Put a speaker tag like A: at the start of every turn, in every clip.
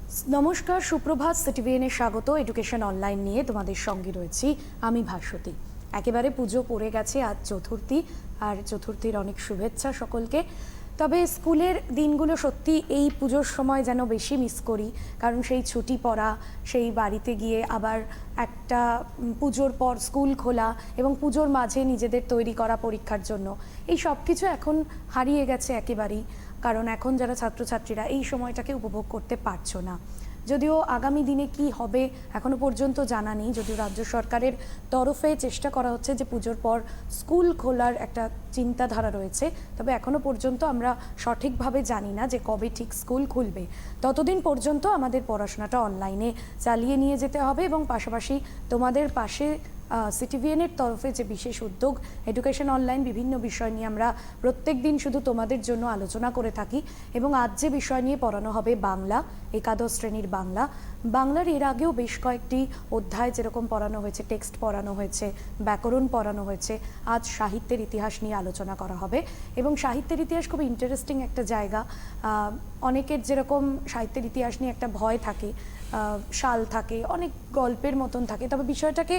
A: নমস্কার, সুপ্রভাত। সিটিভিএনে স্বাগত। এডুকেশন অনলাইন নিয়ে তোমাদের সঙ্গে রয়েছি আমি ভাস্বতী। একেবারে পুজো পড়ে গেছে, আজ চতুর্থী, আর চতুর্থীর অনেক শুভেচ্ছা সকলকে। তবে স্কুলের দিনগুলো সত্যি এই পুজোর সময় যেন বেশি মিস করি, কারণ সেই ছুটি পড়া, সেই বাড়িতে গিয়ে আবার একটা পুজোর পর স্কুল খোলা এবং পুজোর মাঝে নিজেদের তৈরি করা পরীক্ষার জন্য, এই সব কিছু এখন হারিয়ে গেছে একেবারেই। কারণ এখন যারা ছাত্রছাত্রীরা এই সময়টাকে উপভোগ করতে পারছো না। যদিও আগামী দিনে কি হবে এখনো পর্যন্ত জানা নেই, যদিও রাজ্য সরকারের তরফে চেষ্টা করা হচ্ছে যে পুজোর পর স্কুল খোলার একটা চিন্তাধারা রয়েছে, তবে এখনো পর্যন্ত আমরা সঠিকভাবে জানি না যে কবে ঠিক স্কুল খুলবে। ততদিন পর্যন্ত আমাদের পড়াশোনাটা অনলাইনে চালিয়ে নিয়ে যেতে হবে এবং পাশাপাশি তোমাদের পাশে সিটিভিএনের তরফে যে বিশেষ উদ্যোগ এডুকেশন অনলাইন, বিভিন্ন বিষয় নিয়ে আমরা প্রত্যেক দিন শুধু তোমাদের জন্য আলোচনা করে থাকি। এবং আজ যে বিষয় নিয়ে পড়ানো হবে বাংলা, একাদশ শ্রেণীর বাংলা। বাংলার এর আগেও বেশ কয়েকটি অধ্যায় যেরকম পড়ানো হয়েছে, টেক্সট পড়ানো হয়েছে, ব্যাকরণ পড়ানো হয়েছে, আজ সাহিত্যের ইতিহাস নিয়ে আলোচনা করা হবে। এবং সাহিত্যের ইতিহাস খুব ইন্টারেস্টিং একটা জায়গা। অনেকের যেরকম সাহিত্যের ইতিহাস নিয়ে একটা ভয় থাকে, সাল থাকে, অনেক গল্পের মতন থাকে, তবে বিষয়টাকে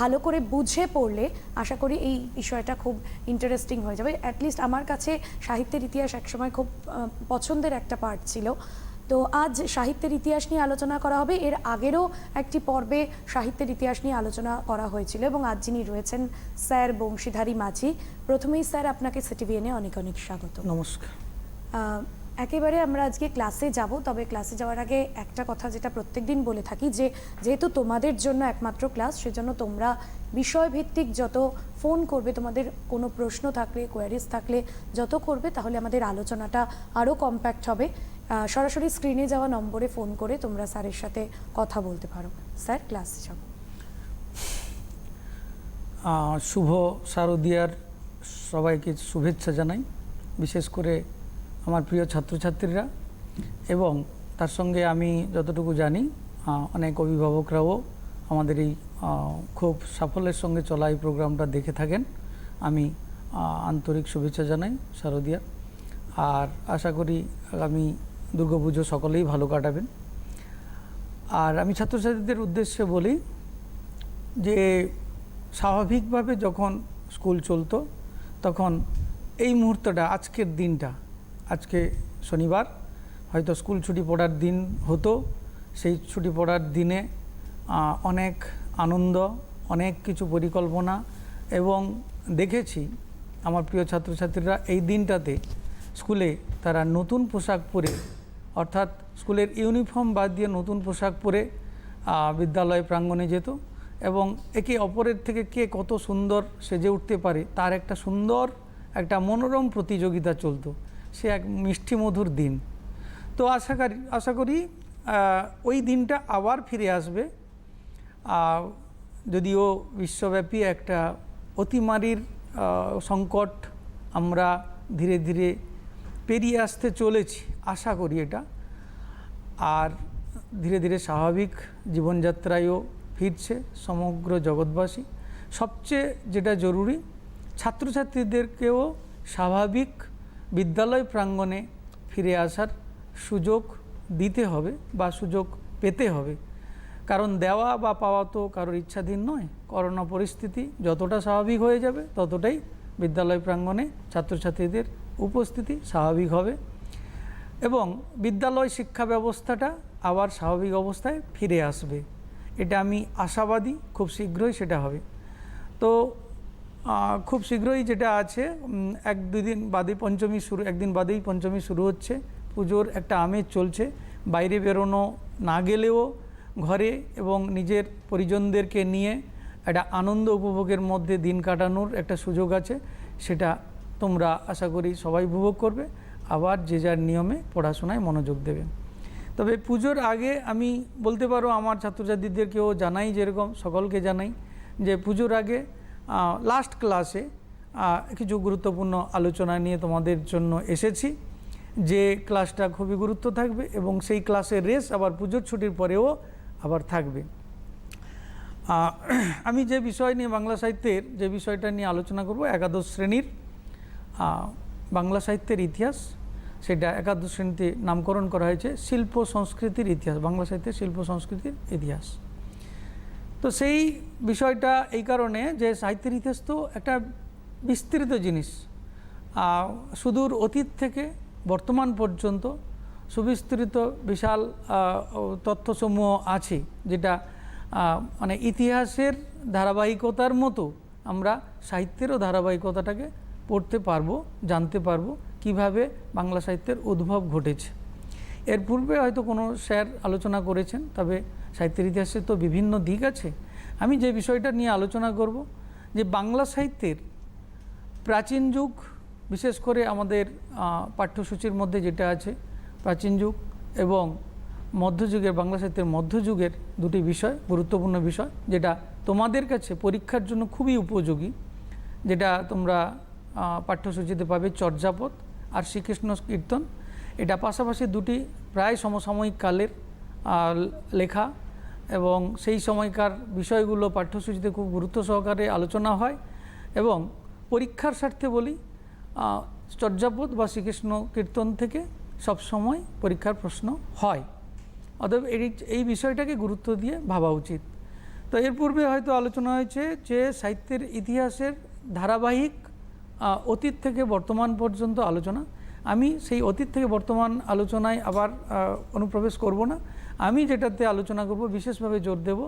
A: ভালো করে বুঝে পড়লে আশা করি এই বিষয়টা খুব ইন্টারেস্টিং হয়ে যাবে। অ্যাটলিস্ট আমার কাছে সাহিত্যের ইতিহাস একসময় খুব পছন্দের একটা পার্ট ছিল। তো আজ সাহিত্যের ইতিহাস নিয়ে আলোচনা করা হবে। এর আগেরও একটি পর্বে সাহিত্যের ইতিহাস নিয়ে আলোচনা করা হয়েছিল এবং আজ যিনি রয়েছেন স্যার বংশীধারী মাঝি। প্রথমেই স্যার আপনাকে সিটিভিএনে অনেক অনেক স্বাগত।
B: নমস্কার।
A: একেবারে আমরা আজকে ক্লাসে যাব, তবে ক্লাসে যাওয়ার আগে একটা কথা যেটা প্রত্যেকদিন বলে থাকি, যে যেহেতু তোমাদের জন্য একমাত্র ক্লাস, সেজন্য তোমরা বিষয়ভিত্তিক যত ফোন করবে, তোমাদের কোনো প্রশ্ন থাকলে, কোয়ারিজ থাকলে যত করবে, তাহলে আমাদের আলোচনাটা আরও কম্প্যাক্ট হবে। সরাসরি স্ক্রিনে যাওয়া নম্বরে ফোন করে তোমরা স্যারের সাথে কথা বলতে পারো। স্যার, ক্লাসে যাব।
B: শুভ শারদীয়ার সবাইকে শুভেচ্ছা জানাই, বিশেষ করে আমার প্রিয় ছাত্রছাত্রীরা, এবং তার সঙ্গে আমি যতটুকু জানি অনেক অভিভাবকরাও আমাদের এই খুব সাফল্যের সঙ্গে চলা এই প্রোগ্রামটা দেখে থাকেন। আমি আন্তরিক শুভেচ্ছা জানাই শারদীয়ার, আর আশা করি আগামী দুর্গাপুজো সকলেই ভালো কাটাবেন। আর আমি ছাত্রছাত্রীদের উদ্দেশ্যে বলি যে স্বাভাবিকভাবে যখন স্কুল চলতো, তখন এই মুহূর্তটা, আজকের দিনটা, আজকে শনিবার, হয়তো স্কুল ছুটি পড়ার দিন হতো। সেই ছুটি পড়ার দিনে অনেক আনন্দ, অনেক কিছু পরিকল্পনা, এবং দেখেছি আমার প্রিয় ছাত্রছাত্রীরা এই দিনটাতে স্কুলে তারা নতুন পোশাক পরে, অর্থাৎ স্কুলের ইউনিফর্ম বাদ দিয়ে নতুন পোশাক পরে বিদ্যালয় প্রাঙ্গণে যেত, এবং একে অপরের থেকে কে কত সুন্দর সেজে উঠতে পারে তার একটা সুন্দর, একটা মনোরম প্রতিযোগিতা চলতো। সে এক মিষ্টি মধুর দিন। তো আশা করি ওই দিনটা আবার ফিরে আসবে। যদিও বিশ্বব্যাপী একটা অতিমারির সংকট আমরা ধীরে ধীরে পেরিয়ে আসতে চলেছি, আশা করি এটা, আর ধীরে ধীরে স্বাভাবিক জীবনযাত্রায়ও ফিরছে সমগ্র জগৎবাসী। সবচেয়ে যেটা জরুরি, ছাত্রছাত্রীদেরকেও স্বাভাবিক বিদ্যালয় প্রাঙ্গণে ফিরে আসার সুযোগ দিতে হবে বা সুযোগ পেতে হবে, কারণ দেওয়া বা পাওয়া তো কারোর ইচ্ছাধীন নয়। করোনা পরিস্থিতি যতটা স্বাভাবিক হয়ে যাবে, ততটাই বিদ্যালয় প্রাঙ্গণে ছাত্রছাত্রীদের উপস্থিতি স্বাভাবিক হবে এবং বিদ্যালয় শিক্ষা ব্যবস্থাটা আবার স্বাভাবিক অবস্থায় ফিরে আসবে। এটা আমি আশাবাদী, খুব শীঘ্রই সেটা হবে। তো খুব শীঘ্রই যেটা আছে, এক দুই দিন বাদে পঞ্চমী শুরু, একদিন বাদেই পঞ্চমী শুরু হচ্ছে। পুজোর একটা আমেজ চলছে। বাইরে বেরোনো না গেলেও ঘরে এবং নিজের পরিজনদেরকে নিয়ে একটা আনন্দ উপভোগের মধ্যে দিন কাটানোর একটা সুযোগ আছে। সেটা তোমরা আশা করি সবাই উপভোগ করবে, আবার যে যার নিয়মে পড়াশোনায় মনোযোগ দেবে। তবে পুজোর আগে আমি বলতে পারো আমার ছাত্রছাত্রীদেরকেও জানাই, যেরকম সকলকে জানাই, যে পুজোর আগে লাস্ট ক্লাসে কিছু গুরুত্বপূর্ণ আলোচনা নিয়ে তোমাদের জন্য এসেছি, যে ক্লাসটা খুবই গুরুত্ব থাকবে এবং সেই ক্লাসের রেস আবার পুজোর ছুটির পরেও আবার থাকবে। আমি যে বিষয় নিয়ে, বাংলা সাহিত্যের যে বিষয়টা নিয়ে আলোচনা করব, একাদশ শ্রেণীর বাংলা সাহিত্যের ইতিহাস। সেটা একাদশ শ্রেণীতে নামকরণ করা হয়েছে শিল্প সংস্কৃতির ইতিহাস, বাংলা সাহিত্যের শিল্প সংস্কৃতির ইতিহাস। তো সেই বিষয়টা এই কারণে যে সাহিত্যের ইতিহাস তো একটা বিস্তৃত জিনিস, সুদূর অতীত থেকে বর্তমান পর্যন্ত সুবিস্তৃত বিশাল তথ্যসমূহ আছে, যেটা মানে ইতিহাসের ধারাবাহিকতার মতো আমরা সাহিত্যেরও ধারাবাহিকতাটাকে পড়তে পারবো, জানতে পারবো কিভাবে বাংলা সাহিত্যের উদ্ভব ঘটেছে। এর পূর্বে হয়তো কোনো স্যার আলোচনা করেছেন, তবে সাহিত্যের ইতিহাসে তো বিভিন্ন দিক আছে। আমি যে বিষয়টা নিয়ে আলোচনা করব যে বাংলা সাহিত্যের প্রাচীন যুগ, বিশেষ করে আমাদের পাঠ্যসূচির মধ্যে যেটা আছে প্রাচীন যুগ এবং মধ্যযুগের, বাংলা সাহিত্যের মধ্যযুগের দুটি বিষয়, গুরুত্বপূর্ণ বিষয়, যেটা তোমাদের কাছে পরীক্ষার জন্য খুবই উপযোগী, যেটা তোমরা পাঠ্যসূচিতে পাবে চর্যাপদ আর শ্রীকৃষ্ণ কীর্তন। এটা পাশাপাশি দুটি প্রায় সমসাময়িক কালের লেখা এবং সেই সময়কার বিষয়গুলো পাঠ্যসূচিতে খুব গুরুত্ব সহকারে আলোচনা হয়। এবং পরীক্ষার স্বার্থে বলি, চর্যাপদ বা শ্রীকৃষ্ণ কীর্তন থেকে সবসময় পরীক্ষার প্রশ্ন হয়, অতএব এই বিষয়টাকে গুরুত্ব দিয়ে ভাবা উচিত। তো এর পূর্বে হয়তো আলোচনা হয়েছে যে সাহিত্যের ইতিহাসের ধারাবাহিক অতীত থেকে বর্তমান পর্যন্ত আলোচনা। আমি সেই অতীত থেকে বর্তমান আলোচনায় আবার অনুপ্রবেশ করব না। আমি যেটাতে আলোচনা করব, বিশেষভাবে জোর দেব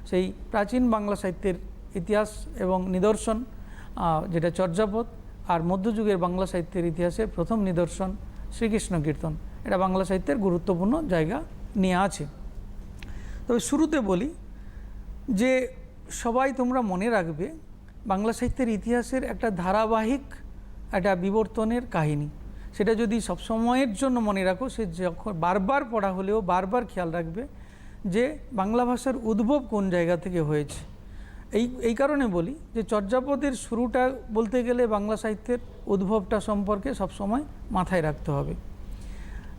B: সেই প্রাচীন বাংলা সাহিত্যের ইতিহাস এবং নিদর্শন, যেটা চর্যাপদ, আর মধ্যযুগের বাংলা সাহিত্যের ইতিহাসের প্রথম নিদর্শন শ্রীকৃষ্ণ কীর্তন। এটা বাংলা সাহিত্যের গুরুত্বপূর্ণ জায়গা নিয়ে আছে। তবে শুরুতে বলি যে সবাই তোমরা মনে রাখবে বাংলা সাহিত্যের ইতিহাসের একটা ধারাবাহিক একটা বিবর্তনের কাহিনী। সেটা যদি সবসময়ের জন্য মনে রাখো, সে যখন বারবার পড়া হলেও বারবার খেয়াল রাখবে যে বাংলা ভাষার উদ্ভব কোন জায়গা থেকে হয়েছে। এই কারণে বলি যে চর্যাপদের শুরুটা বলতে গেলে বাংলা সাহিত্যের উদ্ভবটা সম্পর্কে সবসময় মাথায় রাখতে হবে।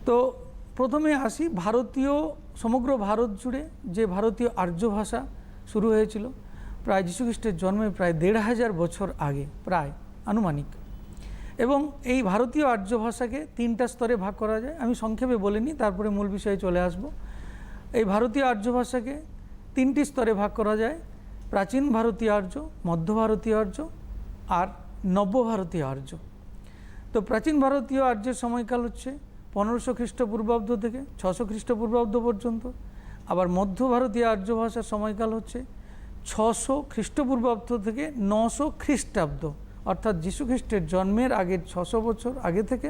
B: তো প্রথমে আসি ভারতীয়, সমগ্র ভারত জুড়ে যে ভারতীয় আর্য ভাষা শুরু হয়েছিল প্রায় যীশুখ্রিস্টের জন্মে প্রায় ১৫০০ বছর আগে, প্রায় আনুমানিক। এবং এই ভারতীয় আর্য ভাষাকে ৩টা স্তরে ভাগ করা যায়। আমি সংক্ষেপে বলে নিই, তারপরে মূল বিষয়ে চলে আসব। এই ভারতীয় আর্য ভাষাকে 3টি স্তরে ভাগ করা যায়: প্রাচীন ভারতীয় আর্য, মধ্য ভারতীয় আর্য আর নব্য ভারতীয় আর্য। তো প্রাচীন ভারতীয় আর্যের সময়কাল হচ্ছে 1500 খ্রিস্টপূর্বাব্দ থেকে 600 খ্রিস্টপূর্বাব্দ পর্যন্ত। আবার মধ্য ভারতীয় আর্য ভাষার সময়কাল হচ্ছে 600 খ্রিস্টপূর্বাব্দ থেকে 900 খ্রিস্টাব্দ, অর্থাৎ যীশুখ্রিস্টের জন্মের আগের 600 বছর আগে থেকে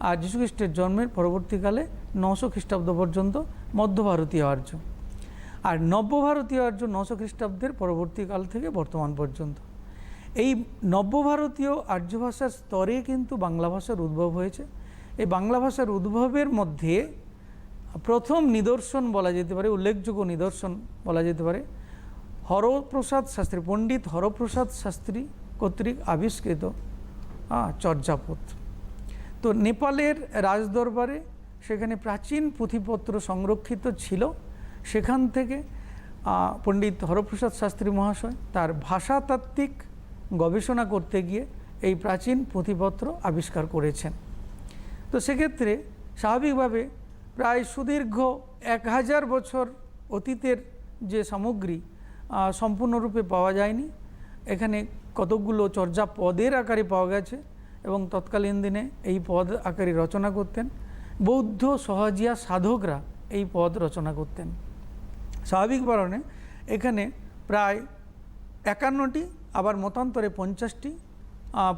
B: আর যীশুখ্রিস্টের জন্মের পরবর্তীকালে 900 খ্রিস্টাব্দ পর্যন্ত মধ্য ভারতীয় আর্য। আর নব্য ভারতীয় আর্য 900 খ্রিস্টাব্দের পরবর্তীকাল থেকে বর্তমান পর্যন্ত। এই নব্য ভারতীয় আর্য ভাষার স্তরে কিন্তু বাংলা ভাষার উদ্ভব হয়েছে। এই বাংলা ভাষার উদ্ভবের মধ্যে প্রথম নিদর্শন বলা যেতে পারে, উল্লেখযোগ্য নিদর্শন বলা যেতে পারে হরপ্রসাদ শাস্ত্রী, পণ্ডিত হরপ্রসাদ শাস্ত্রী কর্তৃক আবিষ্কৃত চর্যাপদ। তো নেপালের রাজদরবারে সেখানে প্রাচীন পুঁথিপত্র সংরক্ষিত ছিল, সেখান থেকে পণ্ডিত হরপ্রসাদ শাস্ত্রী মহাশয় তার ভাষাতাত্ত্বিক গবেষণা করতে গিয়ে এই প্রাচীন পুঁথিপত্র আবিষ্কার করেছেন। তো সেক্ষেত্রে স্বাভাবিকভাবে প্রায় সুদীর্ঘ 1000 বছর অতীতের যে সামগ্রী সম্পূর্ণরূপে পাওয়া যায়নি। এখানে কতকগুলো চর্যাপদের আকারে পাওয়া গেছে এবং তৎকালীন দিনে এই পদ আকারে রচনা করতেন বৌদ্ধ সহজিয়া সাধকরা, এই পদ রচনা করতেন। স্বাভাবিক কারণে এখানে প্রায় 51টি, আবার মতান্তরে 50টি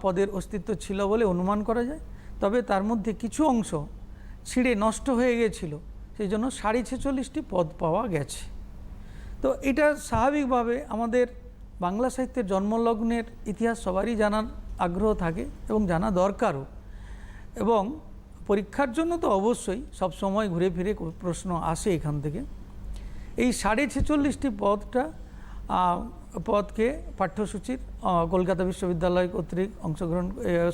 B: পদের অস্তিত্ব ছিল বলে অনুমান করা যায়। তবে তার মধ্যে কিছু অংশ ছিঁড়ে নষ্ট হয়ে গিয়েছিল, সেই জন্য 46.5টি পদ পাওয়া গেছে। তো এটা স্বাভাবিকভাবে আমাদের বাংলা সাহিত্যের জন্মলগ্নের ইতিহাস সবারই জানার আগ্রহ থাকে এবং জানা দরকারও, এবং পরীক্ষার জন্য তো অবশ্যই সব সময় ঘুরে ফিরে প্রশ্ন আসে এখান থেকে। এই 46.5টি পদকে পাঠ্যসূচির কলকাতা বিশ্ববিদ্যালয় কর্তৃক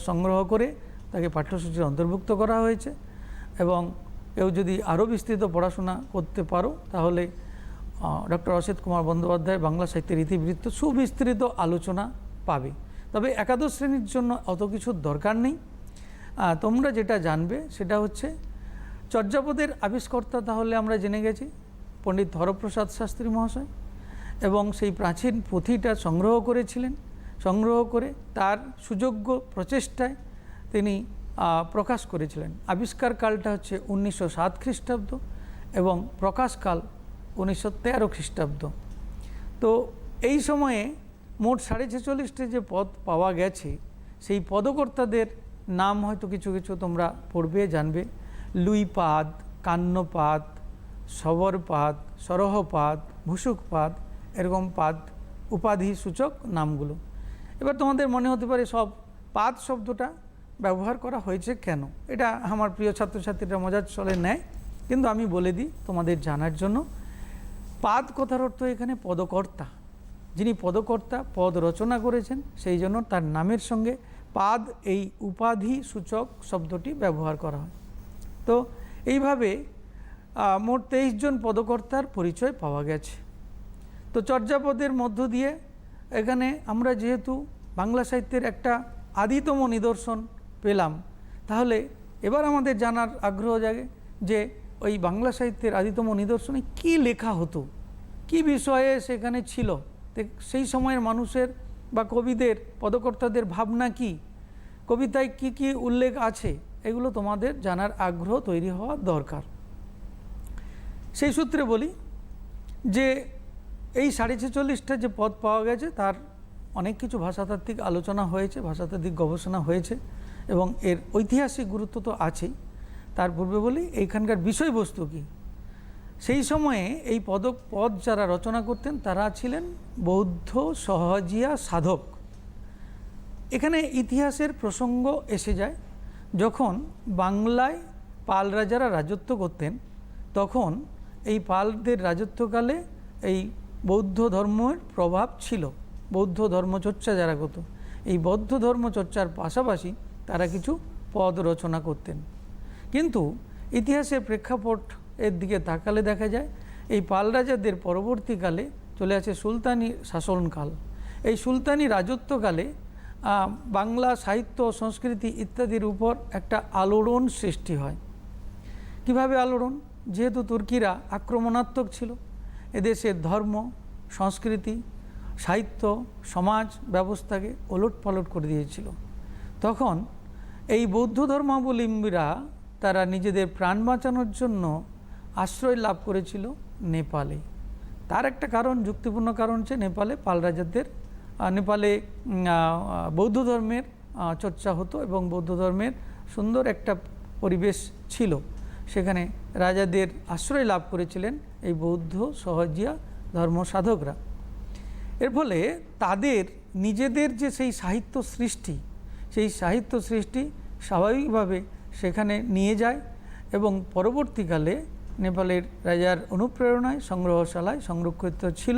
B: সংগ্রহ করে তাকে পাঠ্যসূচির অন্তর্ভুক্ত করা হয়েছে। এবং কেউ যদি আরও বিস্তৃত পড়াশোনা করতে পারো তাহলে ডক্টর অসিত কুমার বন্দ্যোপাধ্যায় বাংলা সাহিত্যের ইতিবৃত্ত সুবিস্তৃত আলোচনা পাবে। তবে একাদশ শ্রেণীর জন্য অত কিছুর দরকার নেই। তোমরা যেটা জানবে সেটা হচ্ছে চর্যাপদের আবিষ্কর্তা তাহলে আমরা জেনে গেছি পণ্ডিত হরপ্রসাদ শাস্ত্রী মহাশয়, এবং সেই প্রাচীন পুঁথিটা সংগ্রহ করেছিলেন। সংগ্রহ করে তার সুযোগ্য প্রচেষ্টায় তিনি প্রকাশ করেছিলেন। আবিষ্কার কালটা হচ্ছে 1907 খ্রিস্টাব্দ এবং প্রকাশকাল 1913 খ্রিস্টাব্দ। তো এই সময়ে মোট 46.5টা যে পদ পাওয়া গেছে, সেই পদকর্তাদের নাম হয়তো কিছু কিছু তোমরা পড়বে, জানবে। লুইপাদ, কান্নপাদ, শবরপাদ, সরহপাদ, ভূসুকপাদ, এরকম পাদ উপাধি সূচক নামগুলো। এবার তোমাদের মনে হতে পারে সব পাদ শব্দটা ব্যবহার করা হয়েছে কেন। এটা আমার প্রিয় ছাত্রছাত্রীরা মজার চলে নেয়, কিন্তু আমি বলে দিই তোমাদের জানার জন্য। পাদ কথার অর্থ এখানে পদকর্তা। যিনি পদকর্তা, পদ রচনা করেছেন, সেই জন্য তার নামের সঙ্গে পাদ এই উপাধি সূচক শব্দটি ব্যবহার করা হয়। তো এইভাবে মোট 23 জন পদকর্তার পরিচয় পাওয়া গেছে। তো চর্যাপদের মধ্য দিয়ে এখানে আমরা যেহেতু বাংলা সাহিত্যের একটা আদিতম নিদর্শন পেলাম, তাহলে এবার আমাদের জানার আগ্রহ জাগে যে ওই বাংলা সাহিত্যের আদিতম নিদর্শনে কি লেখা হতো, কি বিষয়ে সেখানে ছিল, সেই সময়ের মানুষের বা কবিদের, পদকর্তাদের ভাবনা কি, কবিতায় কি কি উল্লেখ আছে, এগুলো তোমাদের জানার আগ্রহ তৈরি হওয়া দরকার। সেই সূত্রে বলি যে এই 46.5টা যে পদ পাওয়া গেছে তার অনেক কিছু ভাষাতাত্ত্বিক আলোচনা হয়েছে, ভাষাতাত্ত্বিক গবেষণা হয়েছে, এবং এর ঐতিহাসিক গুরুত্ব তো আছেই। তার পূর্বে বলি এইখানকার বিষয়বস্তু কী। সেই সময়ে এই পদ যারা রচনা করতেন তারা ছিলেন বৌদ্ধ সহজিয়া সাধক। এখানে ইতিহাসের প্রসঙ্গ এসে যায়। যখন বাংলায় পাল রাজারা রাজত্ব করতেন, তখন এই পালদের রাজত্বকালে এই বৌদ্ধ ধর্মের প্রভাব ছিল। বৌদ্ধ ধর্মচর্চা যারা করত, এই বৌদ্ধ ধর্মচর্চার পাশাপাশি তারা কিছু পদ রচনা করতেন। কিন্তু ইতিহাসের প্রেক্ষাপট এর দিকে তাকালে দেখা যায় এই পাল রাজাদের পরবর্তীকালে চলে আসে সুলতানি শাসনকাল। এই সুলতানি রাজত্বকালে বাংলা সাহিত্য, সংস্কৃতি ইত্যাদির উপর একটা আলোড়ন সৃষ্টি হয়। কিভাবে আলোড়ন? যেহেতু তুর্কিরা আক্রমণাত্মক ছিল, এদেশের ধর্ম, সংস্কৃতি, সাহিত্য, সমাজ ব্যবস্থাকে ওলটপালট করে দিয়েছিল। তখন এই বৌদ্ধ ধর্মাবলম্বীরা তারা নিজেদের প্রাণ বাঁচানোর জন্য আশ্রয় লাভ করেছিল নেপালে। তার একটা কারণ, যুক্তিপূর্ণ কারণ হচ্ছে নেপালে পাল রাজাদের, নেপালে বৌদ্ধ ধর্মের চর্চা হতো এবং বৌদ্ধ ধর্মের সুন্দর একটা পরিবেশ ছিল। সেখানে রাজাদের আশ্রয় লাভ করেছিলেন এই বৌদ্ধ সহজিয়া ধর্ম সাধকরা। এর ফলে তাদের নিজেদের যে সেই সাহিত্য সৃষ্টি, সেই সাহিত্য সৃষ্টি স্বাভাবিকভাবে সেখানে নিয়ে যায় এবং পরবর্তীকালে নেপালের রাজার অনুপ্রেরণায় সংগ্রহশালায় সংরক্ষিত ছিল।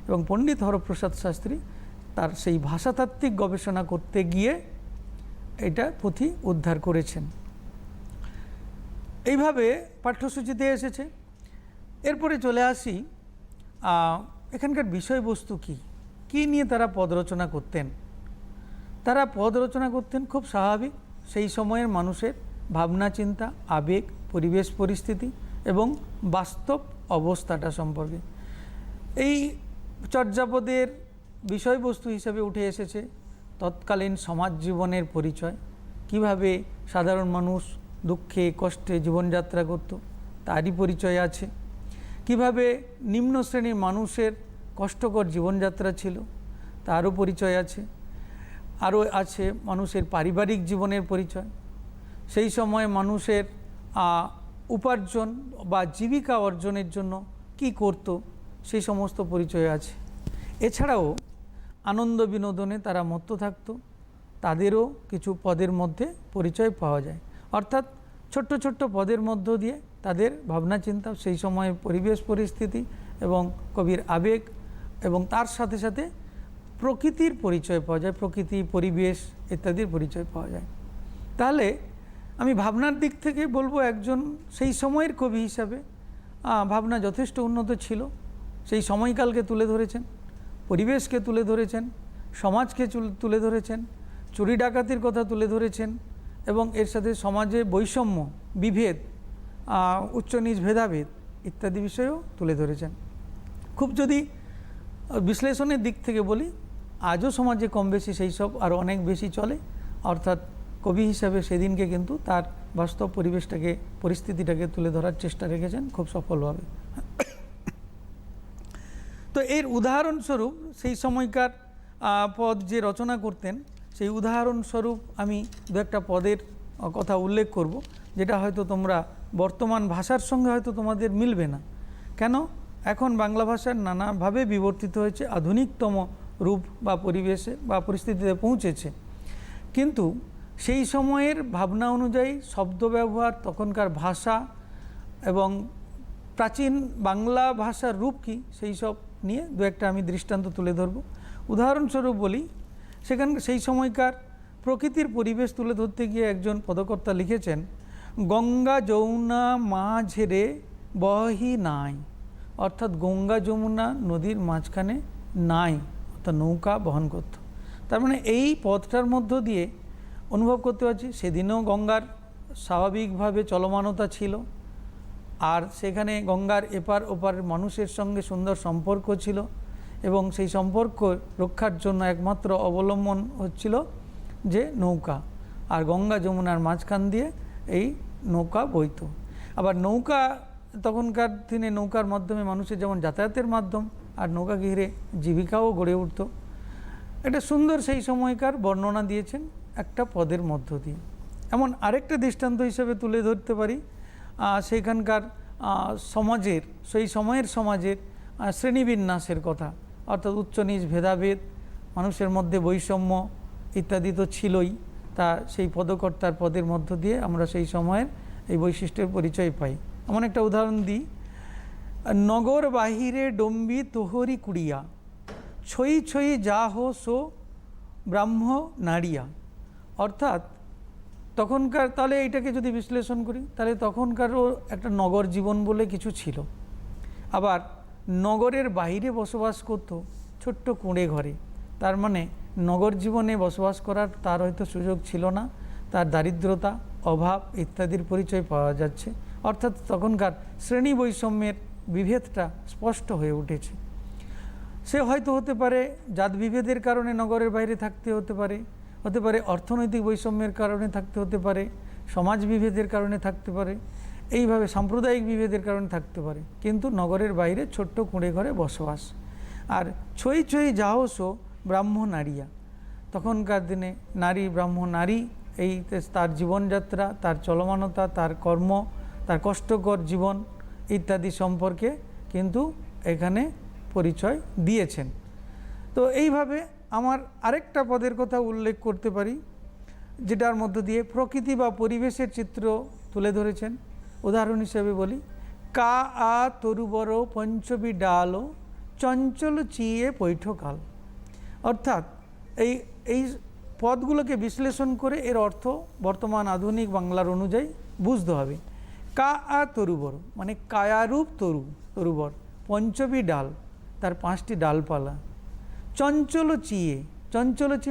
B: এবং পণ্ডিত হরপ্রসাদ শাস্ত্রী তার সেই ভাষাতাত্ত্বিক গবেষণা করতে গিয়ে এটা পুঁথি উদ্ধার করেছেন। এইভাবে পাঠ্যসূচিতে এসেছে। এরপরে চলে আসি এখানকার বিষয়বস্তু কি নিয়ে তারা পদ রচনা করতেন। তারা পদ রচনা করতেন খুব স্বাভাবিক সেই সময়ের মানুষের ভাবনা চিন্তা, আবেগ, পরিবেশ পরিস্থিতি এবং বাস্তব অবস্থাটা সম্পর্কে। এই চর্যাপদের বিষয়বস্তু হিসেবে উঠে এসেছে তৎকালীন সমাজ জীবনের পরিচয়, কিভাবে সাধারণ মানুষ দুঃখে কষ্টে জীবনযাত্রা করত তারই পরিচয় আছে, কিভাবে নিম্ন শ্রেণীর মানুষের কষ্টকর জীবনযাত্রা ছিল তারও পরিচয় আছে, আরও আছে মানুষের পারিবারিক জীবনের পরিচয়, সেই সময় মানুষের উপার্জন বা জীবিকা অর্জনের জন্য কি করত সেই সমস্ত পরিচয় আছে। এছাড়াও আনন্দ বিনোদনে তারা মত্ত থাকতো, তাদেরও কিছু পদের মধ্যে পরিচয় পাওয়া যায়। অর্থাৎ ছোট্ট ছোট্ট পদের মধ্য দিয়ে তাদের ভাবনা চিন্তা, সেই সময়ের পরিবেশ পরিস্থিতি এবং কবির আবেগ এবং তার সাথে সাথে প্রকৃতির পরিচয় পাওয়া যায়, প্রকৃতি, পরিবেশ ইত্যাদির পরিচয় পাওয়া যায়। তাহলে আমি ভাবনার দিক থেকে বলবো একজন সেই সময়ের কবি হিসাবে ভাবনা যথেষ্ট উন্নত ছিল। সেই সময়কালকে তুলে ধরেছেন, পরিবেশকে তুলে ধরেছেন, সমাজকে তুলে ধরেছেন, চুরি ডাকাতির কথা তুলে ধরেছেন এবং এর সাথে সমাজে বৈষম্য, বিভেদ, উচ্চ নীচ ভেদাভেদ ইত্যাদি বিষয়েও তুলে ধরেছেন। খুব যদি বিশ্লেষণের দিক থেকে বলি, আজও সমাজে কম বেশি সেই সব আরও অনেক বেশি চলে। অর্থাৎ কবি হিসাবে সেদিনকে কিন্তু তার বাস্তব পরিবেশটাকে, পরিস্থিতিটাকে তুলে ধরার চেষ্টা রেখেছেন খুব সফলভাবে। তো এর উদাহরণস্বরূপ সেই সময়কার পদ যে রচনা করতেন, সেই উদাহরণস্বরূপ আমি দু একটা পদের কথা উল্লেখ করব, যেটা হয়তো তোমরা বর্তমান ভাষার সঙ্গে হয়তো তোমাদের মিলবে না। কেন? এখন বাংলা ভাষার নানাভাবে বিবর্তিত হয়েছে, আধুনিকতম রূপ বা পরিবেশে বা পরিস্থিতিতে পৌঁছেছে, কিন্তু সেই সময়ের ভাবনা অনুযায়ী শব্দ ব্যবহার, তখনকার ভাষা এবং প্রাচীন বাংলা ভাষার রূপ কী, সেই সব নিয়ে দু একটা আমি দৃষ্টান্ত তুলে ধরব। উদাহরণস্বরূপ বলি, সেই সময়কার প্রকৃতির পরিবেশ তুলে ধরতে গিয়ে একজন পদকর্তা লিখেছেন, গঙ্গা যমুনা মাঝেরে বহি নাই, অর্থাৎ গঙ্গা যমুনা নদীর মাঝখানে নাই, অর্থাৎ নৌকা বহন করত। তার মানে এই পথটার মধ্য দিয়ে অনুভব করতে পারছি সেদিনও গঙ্গার স্বাভাবিকভাবে চলমানতা ছিল, আর সেখানে গঙ্গার এপার ওপারের মানুষের সঙ্গে সুন্দর সম্পর্ক ছিল, এবং সেই সম্পর্ক রক্ষার জন্য একমাত্র অবলম্বন হচ্ছিল যে নৌকা, আর গঙ্গা যমুনার মাঝখান দিয়ে এই নৌকা বইত। আবার নৌকা তখনকার দিনে নৌকার মাধ্যমে মানুষের যেমন যাতায়াতের মাধ্যম, আর নৌকা ঘিরে জীবিকাও গড়ে উঠত। এটা সুন্দর সেই সময়কার বর্ণনা দিয়েছেন একটা পদের মধ্য দিয়ে। এমন আরেকটা দৃষ্টান্ত হিসেবে তুলে ধরতে পারি সেইখানকার সমাজের, সেই সময়ের সমাজের শ্রেণীবিন্যাসের কথা, অর্থাৎ উচ্চ নীচ ভেদাভেদ, মানুষের মধ্যে বৈষম্য ইত্যাদি তো ছিলই। তা সেই পদকর্তার পদের মধ্য দিয়ে আমরা সেই সময়ের এই বৈশিষ্ট্যের পরিচয় পাই। এমন একটা উদাহরণ দিই, নগর বাহিরে ডম্বি তোহরি কুড়িয়া, ছই ছই যা হো সো ব্রাহ্ম নাড়িয়া। অর্থাৎ তখনকার, তাহলে এইটাকে যদি বিশ্লেষণ করি, তাহলে তখনকারও একটা নগর জীবন বলে কিছু ছিল। আবার নগরের বাইরে বসবাস করত ছোট্ট কুঁড়ে ঘরে, তার মানে নগর জীবনে বসবাস করার তার হয়তো সুযোগ ছিল না, তার দারিদ্রতা, অভাব ইত্যাদির পরিচয় পাওয়া যাচ্ছে। অর্থাৎ তখনকার শ্রেণী বৈষম্যের বিভেদটা স্পষ্ট হয়ে উঠেছে। সে হয়তো হতে পারে জাত বিভেদের কারণে নগরের বাইরে থাকতে হতে পারে অর্থনৈতিক বৈষম্যের কারণে থাকতে হতে পারে, সমাজ বিভেদের কারণে থাকতে পারে, এইভাবে সাম্প্রদায়িক বিভেদের কারণে থাকতে পারে, কিন্তু নগরের বাইরে ছোট্ট কুঁড়ে ঘরে বসবাস। আর ছই ছই যাহসো ব্রাহ্ম নারীয়া, তখনকার দিনে নারী, ব্রাহ্ম নারী, এই তার জীবনযাত্রা, তার চলমানতা, তার কর্ম, তার কষ্টকর জীবন ইত্যাদি সম্পর্কে কিন্তু এখানে পরিচয় দিয়েছেন। তো এইভাবে আমার আরেকটা পদের কথা উল্লেখ করতে পারি, যেটার মধ্য দিয়ে প্রকৃতি বা পরিবেশের চিত্র তুলে ধরেছেন। উদাহরণ হিসেবে বলি, কা আ তরুবর পঞ্চবি ডালো চঞ্চল চিয়ে পৈঠকাল। অর্থাৎ এই পদগুলোকে বিশ্লেষণ করে এর অর্থ বর্তমান আধুনিক বাংলার অনুযায়ী বুঝতে হবে। কা আ তরুবর মানে কায়ারূপ তরুবর, পঞ্চবি ডাল তার 5টি ডালপালা, চঞ্চল চিয়ে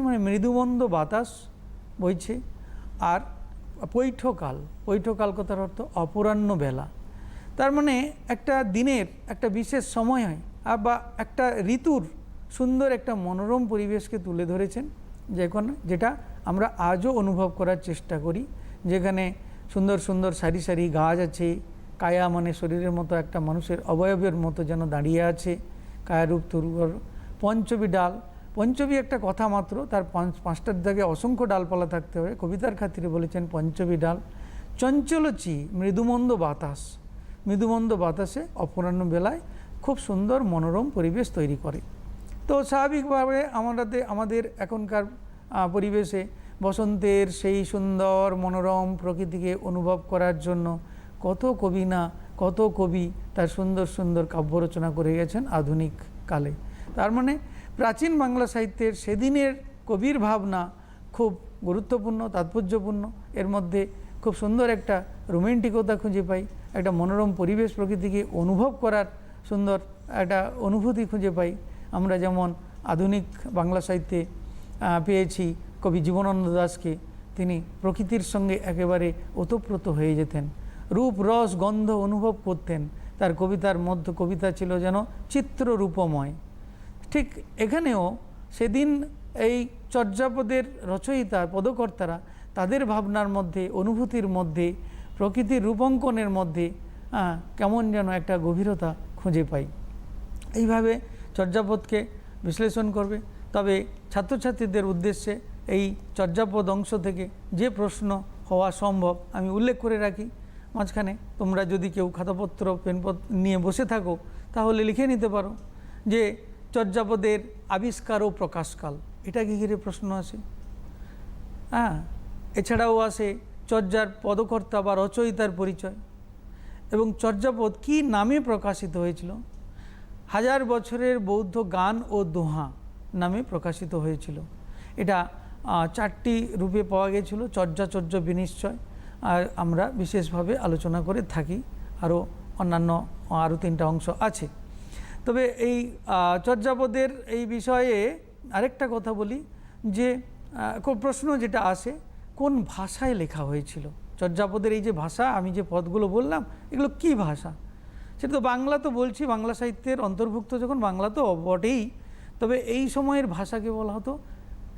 B: মানে মৃদুমন্দ বাতাস বইছে, আর পৈঠকাল কথার অর্থ অপরাহ্ন বেলা। তার মানে একটা দিনের একটা বিশেষ সময় হয়, বা একটা ঋতুর সুন্দর একটা মনোরম পরিবেশকে তুলে ধরেছেন, যেটা আমরা আজও অনুভব করার চেষ্টা করি, যেখানে সুন্দর সুন্দর সারি সারি গাছ আছে, কায়া মানে শরীরের মতো একটা মানুষের অবয়বের মতো যেন দাঁড়িয়ে আছে, কায়ারূপ তরুবর। পঞ্চবি ডাল, পঞ্চবি একটা কথা মাত্র, তার 5টার দাগে অসংখ্য ডালপালা থাকতে হবে, কবিতার খাতিরে বলেছেন পঞ্চবি ডাল। চঞ্চলচি মৃদুমন্দ বাতাসে অপরাহ্ন বেলায় খুব সুন্দর মনোরম পরিবেশ তৈরি করে। তো স্বাভাবিকভাবে আমাদের এখনকার পরিবেশে বসন্তের সেই সুন্দর মনোরম প্রকৃতিকে অনুভব করার জন্য কত কবি তার সুন্দর সুন্দর কাব্য রচনা করে গেছেন আধুনিক কালে। তার মানে প্রাচীন বাংলা সাহিত্যের সেদিনের কবির ভাবনা খুব গুরুত্বপূর্ণ, তাৎপর্যপূর্ণ। এর মধ্যে খুব সুন্দর একটা রোম্যান্টিকতা খুঁজে পাই, একটা মনোরম পরিবেশ প্রকৃতিকে অনুভব করার সুন্দর একটা অনুভূতি খুঁজে পাই। আমরা যেমন আধুনিক বাংলা সাহিত্যে পেয়েছি কবি জীবনানন্দ দাশকে, তিনি প্রকৃতির সঙ্গে একেবারে ওতপ্রোত হয়ে যেতেন, রূপ রস গন্ধ অনুভব করতেন। তার কবিতার মধ্যে কবিতা ছিল যেন চিত্ররূপময়। ঠিক এখানেও সেদিন এই চর্যাপদের রচয়িতা পদকর্তারা তাদের ভাবনার মধ্যে, অনুভূতির মধ্যে, প্রকৃতির রূপাঙ্কনের মধ্যে কেমন যেন একটা গভীরতা খুঁজে পাই। এইভাবে চর্যাপদকে বিশ্লেষণ করবে। তবে ছাত্রছাত্রীদের উদ্দেশ্যে এই চর্যাপদ অংশ থেকে যে প্রশ্ন হওয়া সম্ভব আমি উল্লেখ করে রাখি মাঝখানে। তোমরা যদি কেউ খাতাপত্র পেনপত্র নিয়ে বসে থাকো তাহলে লিখে নিতে পারো যে চর্যাপদের আবিষ্কার ও প্রকাশকাল, এটাকে ঘিরে প্রশ্ন আসে। এছাড়াও আসে চর্যার পদকর্তা বা রচয়িতার পরিচয়, এবং চর্যাপদ কী নামে প্রকাশিত হয়েছিল। 1000 বছরের বৌদ্ধ গান ও দোহা নামে প্রকাশিত হয়েছিল। এটা 4টি রূপে পাওয়া গেছিল, চর্যাচর্য বিনিশ্চয়, আর আমরা বিশেষভাবে আলোচনা করে থাকি। আরও অন্যান্য আরও 3টা অংশ আছে। তবে এই চর্যাপদের এই বিষয়ে আরেকটা কথা বলি যে প্রশ্ন যেটা আসে, কোন ভাষায় লেখা হয়েছিল চর্যাপদের এই যে ভাষা, আমি যে পদগুলো বললাম এগুলো কি ভাষা? সেটা তো বাংলা, তো বলছি বাংলা সাহিত্যের অন্তর্ভুক্ত যখন, বাংলা তো বটেই। তবে এই সময়ের ভাষাকে বলা হতো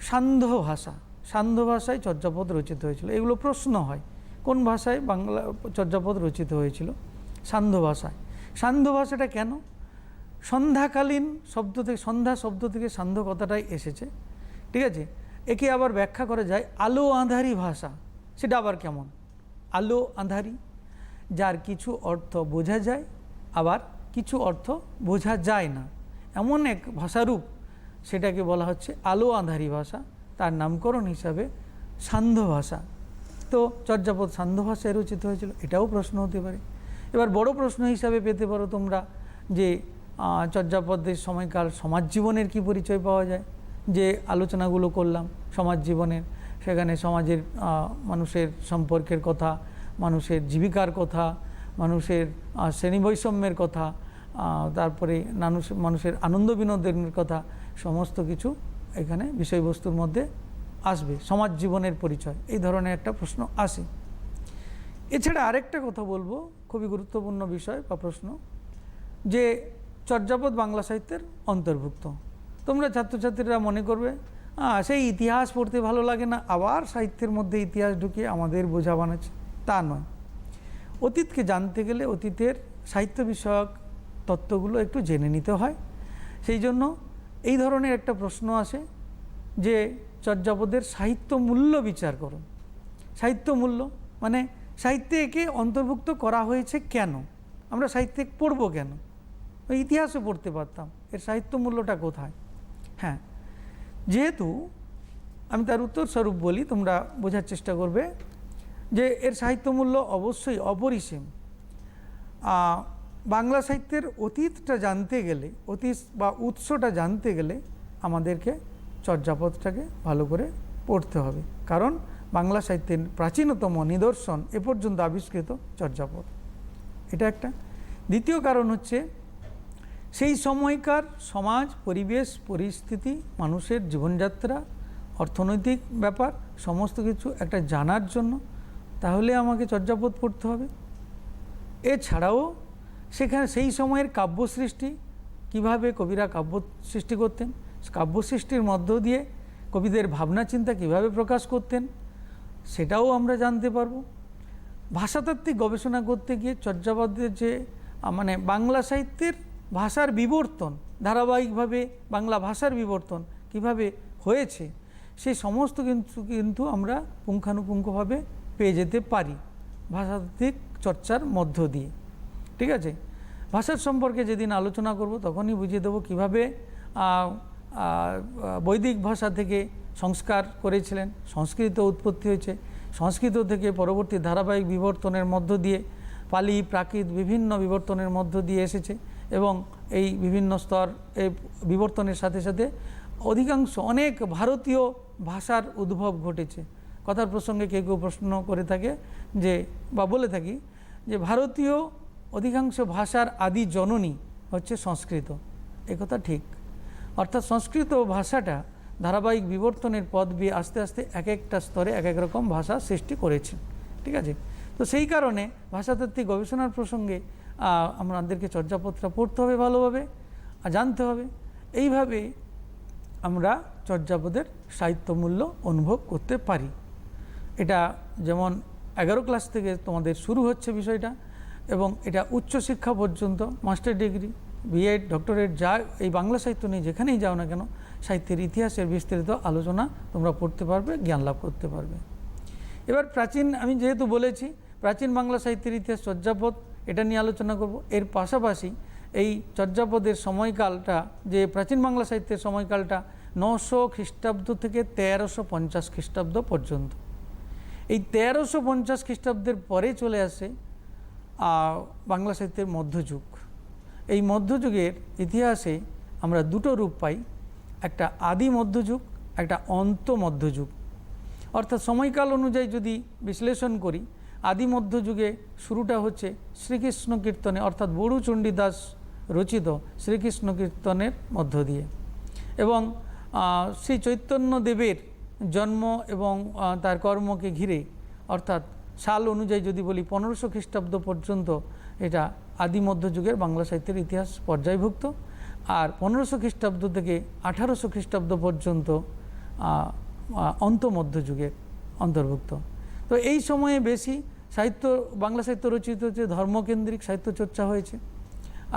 B: সান্ধ্য ভাষা। সান্ধ্য ভাষায় চর্যাপদ রচিত হয়েছিল। এগুলো প্রশ্ন হয়, কোন ভাষায় বাংলা চর্যাপদ রচিত হয়েছিল? সান্ধ্য ভাষায়। সান্ধ্য ভাষাটা কেন? সন্ধ্যাকালীন শব্দ থেকে, সন্ধ্যা শব্দ থেকে সান্ধ্য কথাটাই এসেছে। ঠিক আছে, একে আবার ব্যাখ্যা করা যায় আলো আঁধারি ভাষা। সেটা আবার কেমন? আলো আঁধারি, যার কিছু অর্থ বোঝা যায় আবার কিছু অর্থ বোঝা যায় না, এমন এক ভাষারূপ, সেটাকে বলা হচ্ছে আলো আঁধারি ভাষা। তার নামকরণ হিসাবে সান্ধ্য ভাষা। তো চর্যাপদ সান্ধ্য ভাষায় রচিত হয়েছিল, এটাও প্রশ্ন হতে পারে। এবার বড় প্রশ্ন হিসাবে পেতে পারো তোমরা যে চর্যাপদের সময়কাল সমাজ জীবনের কী পরিচয় পাওয়া যায়। যে আলোচনাগুলো করলাম সমাজ জীবনের, সেখানে সমাজের মানুষের সম্পর্কের কথা, মানুষের জীবিকার কথা, মানুষের শ্রেণী বৈষম্যের কথা, তারপরে মানুষের আনন্দ বিনোদনের কথা, সমস্ত কিছু এখানে বিষয়বস্তুর মধ্যে আসবে। সমাজ জীবনের পরিচয়, এই ধরনের একটা প্রশ্ন আসে। এছাড়া আরেকটা কথা বলবো, খুবই গুরুত্বপূর্ণ বিষয় বা প্রশ্ন, যে চর্যাপদ বাংলা সাহিত্যের অন্তর্ভুক্ত। তোমরা ছাত্রছাত্রীরা মনে করবে সেই ইতিহাস পড়তে ভালো লাগে না, আবার সাহিত্যের মধ্যে ইতিহাস ঢুকিয়ে আমাদের বোঝা বানাচ্ছে। তা নয়। অতীতকে জানতে গেলে অতীতের সাহিত্য বিষয়ক তত্ত্বগুলো একটু জেনে নিতে হয়। সেই জন্য এই ধরনের একটা প্রশ্ন আসে যে চর্যাপদের সাহিত্য মূল্য বিচার করুন। সাহিত্য মূল্য মানে সাহিত্যে একে অন্তর্ভুক্ত করা হয়েছে কেন? আমরা সাহিত্যে পড়ব কেন? ওই ইতিহাসও পড়তে পারতাম, এর সাহিত্য মূল্যটা কোথায়? হ্যাঁ, যেহেতু আমি তার উত্তরস্বরূপ বলি, তোমরা বোঝার চেষ্টা করবে যে এর সাহিত্য মূল্য অবশ্যই অপরিসীম। বাংলা সাহিত্যের অতীতটা জানতে গেলে, অতীত বা উৎসটা জানতে গেলে আমাদেরকে চর্যাপদটাকে ভালো করে পড়তে হবে। কারণ বাংলা সাহিত্যের প্রাচীনতম নিদর্শন এ পর্যন্ত আবিষ্কৃত চর্যাপদ, এটা একটা। দ্বিতীয় কারণ হচ্ছে সেই সময়কার সমাজ, পরিবেশ, পরিস্থিতি, মানুষের জীবনযাত্রা, অর্থনৈতিক ব্যাপার সমস্ত কিছু একটা জানার জন্য তাহলে আমাকে চর্যাপদ পড়তে হবে। এছাড়াও সেখানে সেই সময়ের কাব্য সৃষ্টি, কীভাবে কবিরা কাব্য সৃষ্টি করতেন, কাব্য সৃষ্টির মধ্য দিয়ে কবিদের ভাবনা চিন্তা কীভাবে প্রকাশ করতেন, সেটাও আমরা জানতে পারবো। ভাষাতাত্ত্বিক গবেষণা করতে গিয়ে চর্যাপদের যে মানে বাংলা সাহিত্যের ভাষার বিবর্তন, ধারাবাহিকভাবে বাংলা ভাষার বিবর্তন কিভাবে হয়েছে, সেই সমস্ত কিন্তু আমরা পুঙ্খানুপুঙ্খভাবে পেয়ে যেতে পারি ভাষাতাত্ত্বিক চর্চার মধ্য দিয়ে। ঠিক আছে, ভাষার সম্পর্কে যেদিন আলোচনা করব তখনই বুঝিয়ে দেবো কীভাবে বৈদিক ভাষা থেকে সংস্কার করেছিলেন, সংস্কৃত উৎপত্তি হয়েছে, সংস্কৃত থেকে পরবর্তী ধারাবাহিক বিবর্তনের মধ্য দিয়ে পালি, প্রাকৃত বিভিন্ন বিবর্তনের মধ্য দিয়ে এসেছে, এবং এই বিভিন্ন স্তর এই বিবর্তনের সাথে সাথে অধিকাংশ অনেক ভারতীয় ভাষার উদ্ভব ঘটেছে। কথার প্রসঙ্গে কেউ কেউ প্রশ্ন করে থাকে যে, বা বলে থাকি যে ভারতীয় অধিকাংশ ভাষার আদি জননী হচ্ছে সংস্কৃত। একথা ঠিক। অর্থাৎ সংস্কৃত ভাষাটা ধারাবাহিক বিবর্তনের পথ দিয়ে আস্তে আস্তে এক একটা স্তরে এক এক রকম ভাষা সৃষ্টি করেছেন। ঠিক আছে, তো সেই কারণে ভাষাতাত্ত্বিক গবেষণার প্রসঙ্গে আমাদেরকে চর্যাপদটা পড়তে হবে ভালোভাবে, জানতে হবে। এইভাবে আমরা চর্যাপদের সাহিত্যমূল্য অনুভব করতে পারি। এটা যেমন 11 ক্লাস থেকে তোমাদের শুরু হচ্ছে বিষয়টা, এবং এটা উচ্চশিক্ষা পর্যন্ত মাস্টার ডিগ্রি, বিএড, ডক্টরেট যা এই বাংলা সাহিত্য নিয়ে যেখানেই যাও না কেন, সাহিত্যের ইতিহাসের বিস্তারিত আলোচনা তোমরা পড়তে পারবে, জ্ঞান লাভ করতে পারবে। এবার প্রাচীন, আমি যেহেতু বলেছি প্রাচীন বাংলা সাহিত্যের ইতিহাস চর্যাপদ, এটা নিয়ে আলোচনা করব। এর পাশাপাশি এই চর্যাপদের সময়কালটা, যে প্রাচীন বাংলা সাহিত্যের সময়কালটা 900 খ্রিস্টাব্দ থেকে 1350 খ্রিস্টাব্দ পর্যন্ত। এই 1350 খ্রিস্টাব্দের পরে চলে আসে বাংলা সাহিত্যের মধ্যযুগ। এই মধ্যযুগের ইতিহাসে আমরা দুটো রূপ পাই, একটা আদি মধ্যযুগ, একটা অন্ত মধ্যযুগ। অর্থাৎ সময়কাল অনুযায়ী যদি বিশ্লেষণ করি, আদি মধ্যযুগে শুরুটা হচ্ছে শ্রীকৃষ্ণ কীর্তনে, অর্থাৎ বড়ু চণ্ডীদাস রচিত শ্রীকৃষ্ণ কীর্তনের মধ্য দিয়ে, এবং শ্রী চৈতন্যদেবের জন্ম এবং তার কর্মকে ঘিরে, অর্থাৎ সাল অনুযায়ী যদি বলি 1500 খ্রিস্টাব্দ পর্যন্ত এটা আদি মধ্যযুগের বাংলা সাহিত্যের ইতিহাস পর্যায়ভুক্ত। আর 1500 খ্রিস্টাব্দ থেকে 1800 খ্রিস্টাব্দ পর্যন্ত অন্ত মধ্যযুগের অন্তর্ভুক্ত। তো এই সময়ে বেশি সাহিত্য, বাংলা সাহিত্য রচিত হচ্ছে ধর্মকেন্দ্রিক সাহিত্য চর্চা হয়েছে।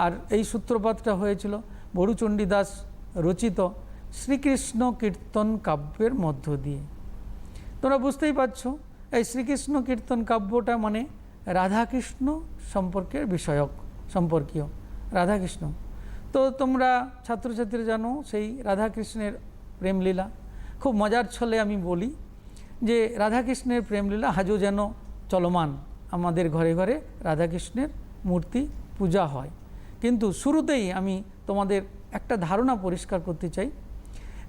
B: আর এই সূত্রপাতটা হয়েছিল বড়ু চণ্ডীদাস রচিত শ্রীকৃষ্ণ কীর্তন কাব্যের মধ্য দিয়ে। তোমরা বুঝতেই পারছো, এই শ্রীকৃষ্ণ কীর্তন কাব্যটা মানে রাধাকৃষ্ণ সম্পর্কের সম্পর্কীয় রাধাকৃষ্ণ। তো তোমরা ছাত্রছাত্রীরা জানো সেই রাধাকৃষ্ণের প্রেমলীলা। খুব মজার ছলে আমি বলি যে রাধাকৃষ্ণের প্রেমলীলা আজও যেন চলমান, আমাদের ঘরে ঘরে রাধাকৃষ্ণের মূর্তি পূজা হয়। কিন্তু শুরুতেই আমি তোমাদের একটা ধারণা পরিষ্কার করতে চাই,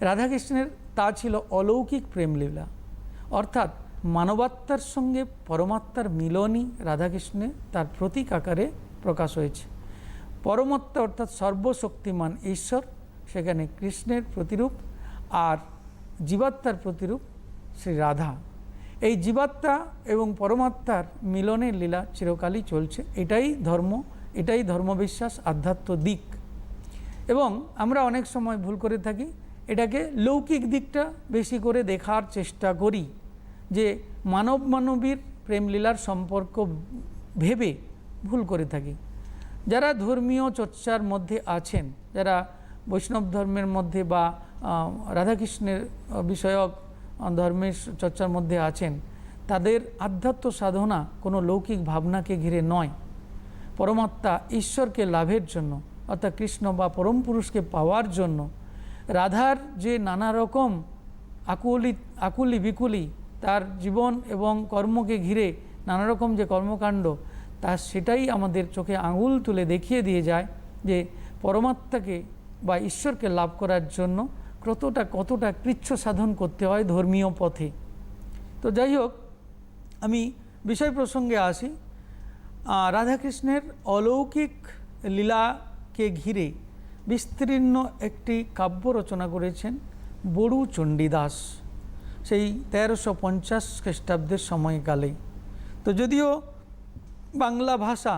B: রাধাকৃষ্ণের তা ছিল অলৌকিক প্রেমলীলা, অর্থাৎ মানবাত্মার সঙ্গে পরমাত্মার মিলনই রাধাকৃষ্ণে তার প্রতীক আকারে প্রকাশ হয়েছে। পরমাত্মা অর্থাৎ সর্বশক্তিমান ঈশ্বর, সেখানে কৃষ্ণের প্রতিরূপ, আর জীবাত্মার প্রতিরূপ শ্রী রাধা। এই জীবাত্মা এবং পরমাত্মার মিলনের লীলা চিরকালই চলছে। এটাই ধর্মবিশ্বাস, আধ্যাত্ম দিক। এবং আমরা অনেক সময় ভুল করে থাকি, এটাকে লৌকিক দিকটা বেশি করে দেখার চেষ্টা করি, যে মানবীর প্রেমলীলার সম্পর্ক ভেবে ভুল করে থাকি। যারা ধর্মীয় চর্চার মধ্যে আছেন, যারা বৈষ্ণব ধর্মের মধ্যে বা রাধাকৃষ্ণের বিষয়ক ধর্মের চর্চার মধ্যে আছেন, তাদের আধ্যাত্ম সাধনা কোনো লৌকিক ভাবনাকে ঘিরে নয়, পরমাত্মা ঈশ্বরকে লাভের জন্য, অর্থাৎ কৃষ্ণ বা পরম পুরুষকে পাওয়ার জন্য রাধার যে নানা রকম আকুলি বিকুলি, তার জীবন এবং কর্মকে ঘিরে নানা রকম যে কর্মকাণ্ড, সেটাই আমাদের চোখে আঙুল তুলে দেখিয়ে দিয়ে যায় যে পরমাত্মাকে বা ঈশ্বরকে লাভ করার জন্য কতটা কৃচ্ছ সাধন করতে হয় ধর্মীয় পথে। তো যাই হোক, আমি বিষয় প্রসঙ্গে আসি। রাধাকৃষ্ণের অলৌকিক লীলাকে ঘিরে বিস্তীর্ণ একটি কাব্য রচনা করেছেন বড়ু চণ্ডীদাস, সেই 1350 খ্রিস্টাব্দের সময়কালে। তো যদিও বাংলা ভাষা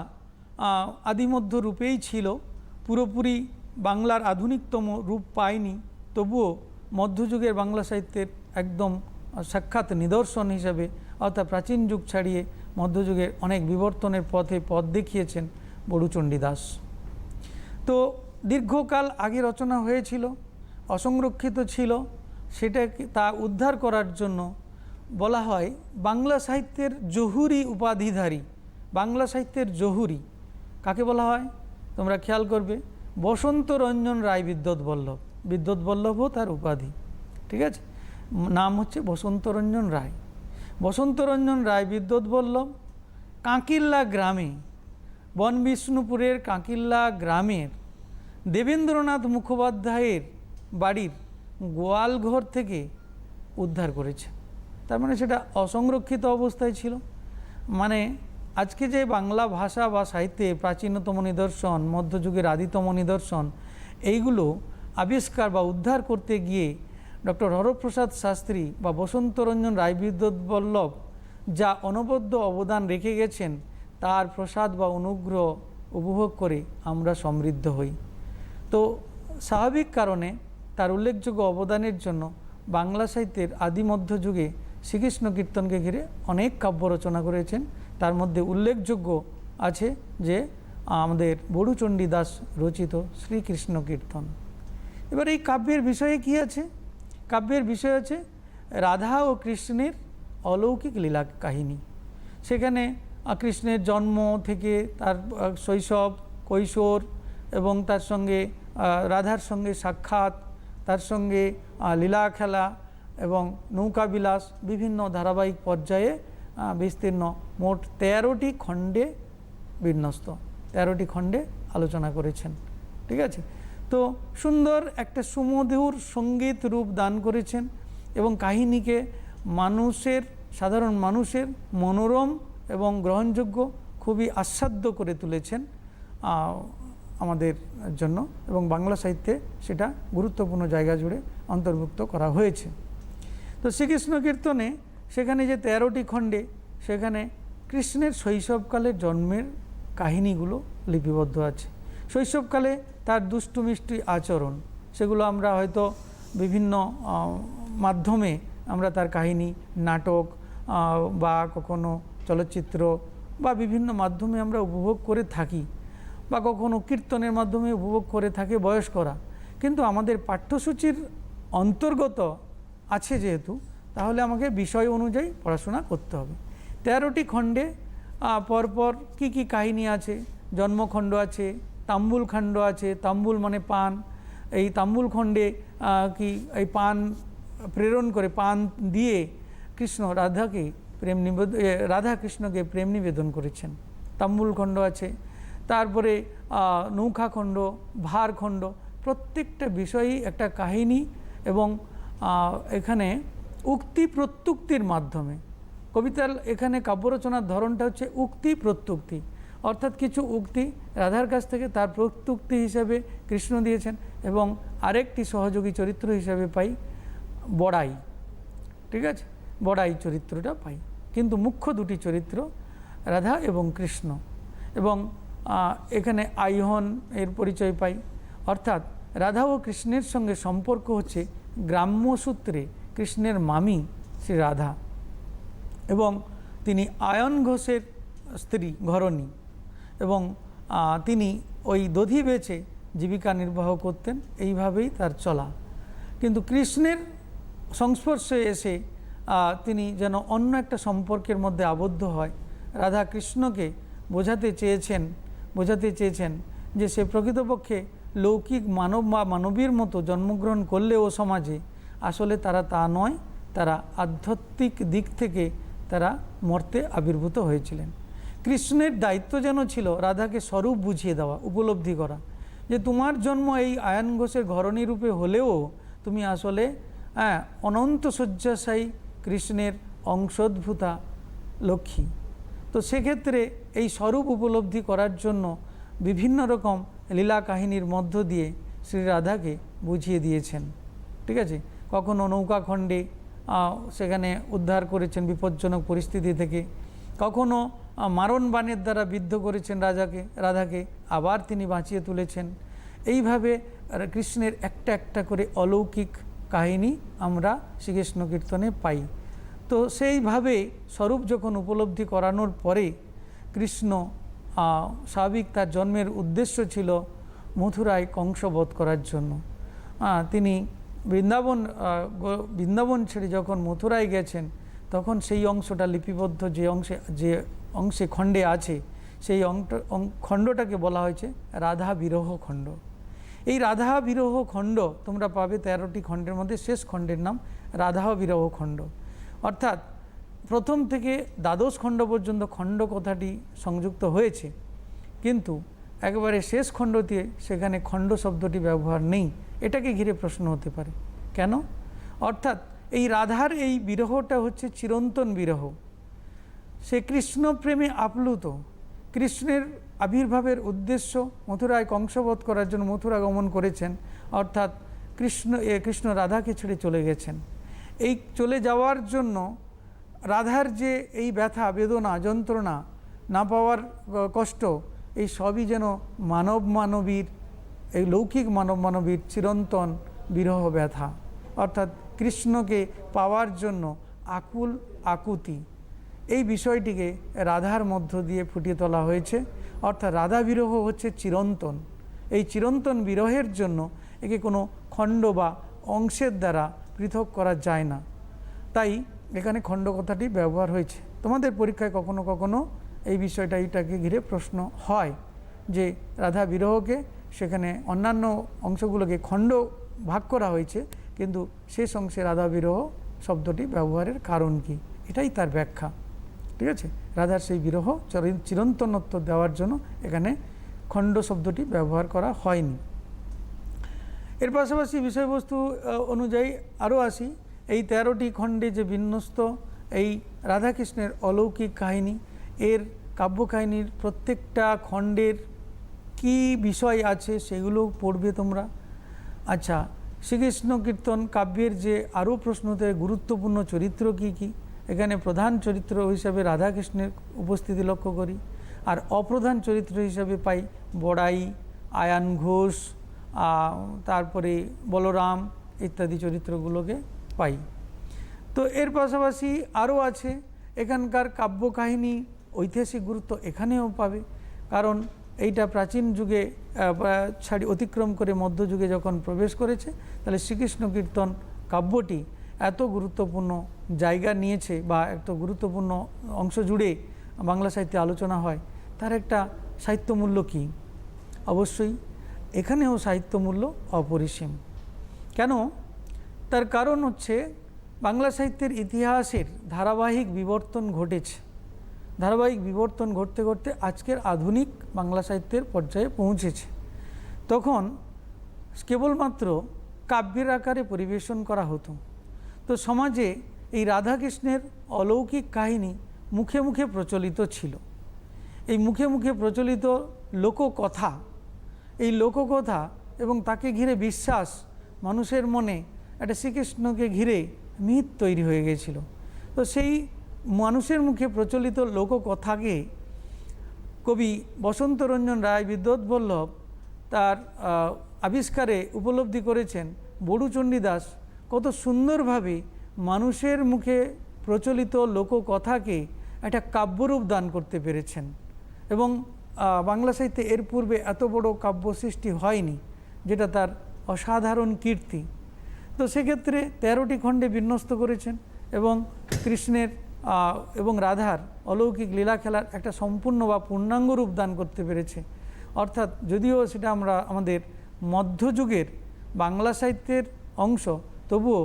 B: আদিমধ্য রূপেই ছিল, পুরোপুরি বাংলার আধুনিকতম রূপ পায়নি, তবুও মধ্যযুগের বাংলা সাহিত্যের একদম সাক্ষাৎ নিদর্শন হিসেবে, অর্থাৎ প্রাচীন যুগ ছাড়িয়ে মধ্যযুগের অনেক বিবর্তনের পথ দেখিয়েছেন বড়ু চণ্ডীদাস। তো দীর্ঘকাল আগে রচনা হয়েছিল, অসংরক্ষিত ছিল, তা উদ্ধার করার জন্য বলা হয় বাংলা সাহিত্যের জহুরি উপাধিধারী। বাংলা সাহিত্যের জহুরি কাকে বলা হয় তোমরা খেয়াল করবে, বসন্ত রঞ্জন রায় বিদ্যুৎ বল্লভও তার উপাধি। ঠিক আছে, নাম হচ্ছে বসন্ত রঞ্জন রায়। বসন্ত রঞ্জন রায় বিদ্যুৎ বল্লভ কাঁকিল্লা গ্রামে, বনবিষ্ণুপুরের কাঁকিল্লা গ্রামের দেবেন্দ্রনাথ মুখোপাধ্যায়ের বাড়ির গোয়ালঘর থেকে উদ্ধার করেছে। তার মানে সেটা অসংরক্ষিত অবস্থায় ছিল। মানে আজকে যে বাংলা ভাষা বা সাহিত্যে প্রাচীনতম নিদর্শন, মধ্যযুগের আদিতম নিদর্শন, এইগুলো আবিষ্কার বা উদ্ধার করতে গিয়ে ডক্টর হরপ্রসাদ শাস্ত্রী বা বসন্তরঞ্জন রায়বিদ্যুৎ বল্লভ যা অনবদ্য অবদান রেখে গেছেন, তার প্রসাদ বা অনুগ্রহ উপভোগ করে আমরা সমৃদ্ধ হই। তো স্বাভাবিক কারণে তার উল্লেখযোগ্য অবদানের জন্য বাংলা সাহিত্যের আদি মধ্যযুগে শ্রীকৃষ্ণ কীর্তনকে ঘিরে অনেক কাব্য রচনা করেছেন। তার মধ্যে উল্লেখযোগ্য আছে যে আমাদের বড়ুচণ্ডী দাস রচিত শ্রীকৃষ্ণ কীর্তন। এবার এই কাব্যের বিষয়ে কি আছে? কাব্যের বিষয় আছে রাধা ও কৃষ্ণের অলৌকিক লীলা কাহিনী। সেখানে কৃষ্ণের জন্ম থেকে তার শৈশব, কৈশোর এবং তার সঙ্গে রাধার সঙ্গে সাক্ষাৎ, তার সঙ্গে লীলা খেলা এবং নৌকাবিলাস বিভিন্ন ধারাবাহিক পর্যায়ে বিস্তীর্ণ মোট 13টি খণ্ডে বিন্যস্ত, 13টি খণ্ডে আলোচনা করেছেন। ঠিক আছে, তো সুন্দর একটা সুমধুর সঙ্গীত রূপ দান করেছেন এবং কাহিনীকে সাধারণ মানুষের মনোরম এবং গ্রহণযোগ্য খুবই আস্বাদ্য করে তুলেছেন আমাদের জন্য, এবং বাংলা সাহিত্যে সেটা গুরুত্বপূর্ণ জায়গা জুড়ে অন্তর্ভুক্ত করা হয়েছে। তো শ্রীকৃষ্ণ কীর্তনে সেখানে যে 13টি খণ্ডে, সেখানে কৃষ্ণের শৈশবকালের জন্মের কাহিনীগুলো লিপিবদ্ধ আছে। শৈশবকালে তার দুষ্টু মিষ্টি আচরণ, সেগুলো আমরা হয়তো বিভিন্ন মাধ্যমে আমরা তার কাহিনী, নাটক বা কখনো চলচ্চিত্র বা বিভিন্ন মাধ্যমে আমরা উপভোগ করে থাকি, বা কখনো কীর্তনের মাধ্যমে উপভোগ করে থাকে বয়স্করা। কিন্তু আমাদের পাঠ্যসূচির অন্তর্গত আছে যেহেতু, তাহলে আমাকে বিষয় অনুযায়ী পড়াশোনা করতে হবে। 13টি খণ্ডে পরপর কি কি কাহিনী আছে? জন্মখণ্ড আছে, তাম্বুল খণ্ড আছে, তাম্বুল মানে পান। এই তাম্বুল খণ্ডে কি এই পান প্রেরণ করে, পান দিয়ে কৃষ্ণ রাধাকে রাধা কৃষ্ণকে প্রেম নিবেদন করেছেন, তাম্বুল খণ্ড আছে। তারপরে নৌকাখণ্ড, ভারখণ্ড, প্রত্যেকটা বিষয়ই একটা কাহিনী এবং এখানে উক্তি প্রত্যুক্তির মাধ্যমে কবিতার এখানে কাব্যরচনার ধরনটা হচ্ছে উক্তি প্রত্যুক্তি, অর্থাৎ কিছু উক্তি রাধার কাছ থেকে তার প্রত্যুক্তি হিসাবে কৃষ্ণ দিয়েছেন, এবং আরেকটি সহযোগী চরিত্র হিসাবে পাই বড়াই। ঠিক আছে, বড়াই চরিত্রটা পাই, কিন্তু মুখ্য দুটি চরিত্র রাধা এবং কৃষ্ণ। এবং এখানে আইহন এর পরিচয় পাই, অর্থাৎ রাধা ও কৃষ্ণের সঙ্গে সম্পর্ক হচ্ছে গ্রাম্য সূত্রে কৃষ্ণের মামি শ্রী রাধা, এবং তিনি আয়ন ঘোষের স্ত্রী ঘরণী, এবং তিনি ওই দধি বেচে জীবিকা নির্বাহ করতেন, এইভাবেই তার চলা। কিন্তু কৃষ্ণের সংস্পর্শে এসে তিনি যেন অন্য একটা সম্পর্কের মধ্যে আবদ্ধ হয়। রাধা কৃষ্ণকে বোঝাতে চেয়েছেন যে সে প্রকৃতপক্ষে লৌকিক মানব বা মানবীর মতো জন্মগ্রহণ করলেও সমাজে আসলে তারা তা নয়, তারা আধ্যাত্মিক দিক থেকে তারা মর্তে আবির্ভূত হয়েছিলেন। কৃষ্ণের দায়িত্ব যেন ছিল রাধাকে স্বরূপ বুঝিয়ে দেওয়া, উপলব্ধি করা, যে তোমার জন্ম এই আয়ন ঘোষের ঘরণী রূপে হলেও তুমি আসলে অনন্ত শয্যাশায়ী কৃষ্ণের অংশোদ্ভূতা লক্ষ্মী। তো সেক্ষেত্রে এই স্বরূপ উপলব্ধি করার জন্য বিভিন্ন রকম লীলা কাহিনীর মধ্য দিয়ে শ্রী রাধাকে বুঝিয়ে দিয়েছেন। ঠিক আছে, কখনো নৌকাখণ্ডে সেখানে উদ্ধার করেছেন বিপজ্জনক পরিস্থিতি থেকে, কখনো মারণ বাণের দ্বারা বিদ্ধ করেছেন রাধাকে, আবার তিনি বাঁচিয়ে তুলেছেন। এইভাবে কৃষ্ণের একটা একটা করে অলৌকিক কাহিনী আমরা শ্রীকৃষ্ণ কীর্তনে পাই। তো সেইভাবে স্বরূপ যখন উপলব্ধি করানোর পরে কৃষ্ণ স্বাভাবিক তার জন্মের উদ্দেশ্য ছিল মথুরায় কংসবধ করার জন্য। তিনি বৃন্দাবন ছেড়ে যখন মথুরায় গেছেন, তখন সেই অংশটা লিপিবদ্ধ যে অংশে খণ্ডে আছে, সেই খণ্ডটাকে বলা হয়েছে রাধা বিরহ খণ্ড। এই রাধা বিরহ খণ্ড তোমরা পাবে 13টি খণ্ডের মধ্যে, শেষ খণ্ডের নাম রাধা বিরহ খণ্ড। অর্থাৎ প্রথম থেকে দ্বাদশ খণ্ড পর্যন্ত খণ্ড কথাটি সংযুক্ত হয়েছে, কিন্তু একেবারে শেষ খণ্ডতে সেখানে খণ্ড শব্দটি ব্যবহার নেই। এটাকে ঘিরে প্রশ্ন হতে পারে, কেন? অর্থাৎ এই রাধার এই বিরহটা হচ্ছে চিরন্তন বিরহ। সে কৃষ্ণ প্রেমে আপ্লুত, কৃষ্ণের আবির্ভাবের উদ্দেশ্য মথুরায় কংসবধ করার জন্য মথুরা গমন করেছেন, অর্থাৎ কৃষ্ণ রাধাকে ছেড়ে চলে গেছেন। এই চলে যাওয়ার জন্য রাধার যে এই ব্যথা বেদনা যন্ত্রণা না পাওয়ার কষ্ট, এই সবই যেন মানবীর এই লৌকিক মানবীর চিরন্তন বিরহ ব্যথা, অর্থাৎ কৃষ্ণকে পাওয়ার জন্য আকুল আকুতি, এই বিষয়টিকে রাধার মধ্য দিয়ে ফুটিয়ে তোলা হয়েছে। অর্থাৎ রাধা বিরহ হচ্ছে চিরন্তন। এই চিরন্তন বিরহের জন্য একে কোনো খণ্ড বা অংশের দ্বারা পৃথক করা যায় না, তাই এখানে খণ্ড কথাটি ব্যবহার হয়েছে। তোমাদের পরীক্ষায় কখনো কখনো এই এইটাকে ঘিরে প্রশ্ন হয় যে রাধা বিরহকে সেখানে অন্যান্য অংশগুলোকে খণ্ড ভাগ করা হয়েছে, কিন্তু শেষ অংশে রাধা বিরহ শব্দটি ব্যবহারের কারণ কি, এটাই তার ব্যাখ্যা। ঠিক আছে, রাধার সেই বিরহ চিরন্তনত্ব দেওয়ার জন্য এখানে খণ্ড শব্দটি ব্যবহার করা হয়নি। এর পাশাপাশি বিষয়বস্তু অনুযায়ী আরও আসি, এই 13টি খণ্ডে যে বিন্যস্ত এই রাধাকৃষ্ণের অলৌকিক কাহিনী, এর কাব্য কাহিনীর প্রত্যেকটা খণ্ডের কি বিষয় আছে সেগুলো পড়বে তোমরা। আচ্ছা, শ্রীকৃষ্ণ কীর্তন কাব্যের যে আরও প্রশ্নতে গুরুত্বপূর্ণ চরিত্র কি কি, এখানে প্রধান চরিত্র হিসাবে রাধাকৃষ্ণের উপস্থিতি লক্ষ্য করি, আর অপ্রধান চরিত্র হিসাবে পাই বড়াই, আয়ান ঘোষ, তারপরে বলরাম ইত্যাদি চরিত্রগুলোকে পাই। তো এর পাশাপাশি আরও আছে এখানকার কাব্য কাহিনী ঐতিহাসিক গুরুত্ব এখানেও পাবে, কারণ এইটা প্রাচীন যুগে অতিক্রম করে মধ্যযুগে যখন প্রবেশ করেছে, তাহলে শ্রীকৃষ্ণ কীর্তন কাব্যটি এত গুরুত্বপূর্ণ জায়গা নিয়েছে বা এত গুরুত্বপূর্ণ অংশ জুড়ে বাংলা সাহিত্যে আলোচনা হয়, তার একটা সাহিত্যমূল্য কী? অবশ্যই এখানেও সাহিত্যমূল্য অপরিসীম। কেন? তার কারণ হচ্ছে বাংলা সাহিত্যের ইতিহাসের ধারাবাহিক বিবর্তন ঘটেছে। ধারাবাহিক বিবর্তন ঘটতে ঘটতে আজকের আধুনিক বাংলা সাহিত্যের পর্যায়ে পৌঁছেছে। তখন কেবলমাত্র কাব্যের আকারে পরিবেশন করা হতো। তো সমাজে এই রাধাকৃষ্ণের অলৌকিক কাহিনী মুখে মুখে প্রচলিত ছিল। এই মুখে মুখে প্রচলিত লোককথা, এই লোককথা এবং তাকে ঘিরে বিশ্বাস, মানুষের মনে একটা শ্রীকৃষ্ণকে ঘিরে মিথ তৈরি হয়ে গিয়েছিল। তো সেই মানুষের মুখে প্রচলিত লোককথাকে কবি বসন্তরঞ্জন রায় বিদ্যোৎবল্লভ তার আবিষ্কারে উপলব্ধি করেছেন। বড়ুচণ্ডীদাস কত সুন্দরভাবে মানুষের মুখে প্রচলিত লোককথাকে একটা কাব্যরূপ দান করতে পেরেছেন, এবং বাংলা সাহিত্যে এর পূর্বে এত বড় কাব্য সৃষ্টি হয়নি, যেটা তার অসাধারণ কীর্তি। তো সেক্ষেত্রে 13টি খণ্ডে বিন্যস্ত করেছেন এবং কৃষ্ণের এবং রাধার অলৌকিক লীলা খেলার একটা সম্পূর্ণ বা পূর্ণাঙ্গ রূপ দান করতে পেরেছে। অর্থাৎ যদিও সেটা আমরা আমাদের মধ্যযুগের বাংলা সাহিত্যের অংশ, তবুও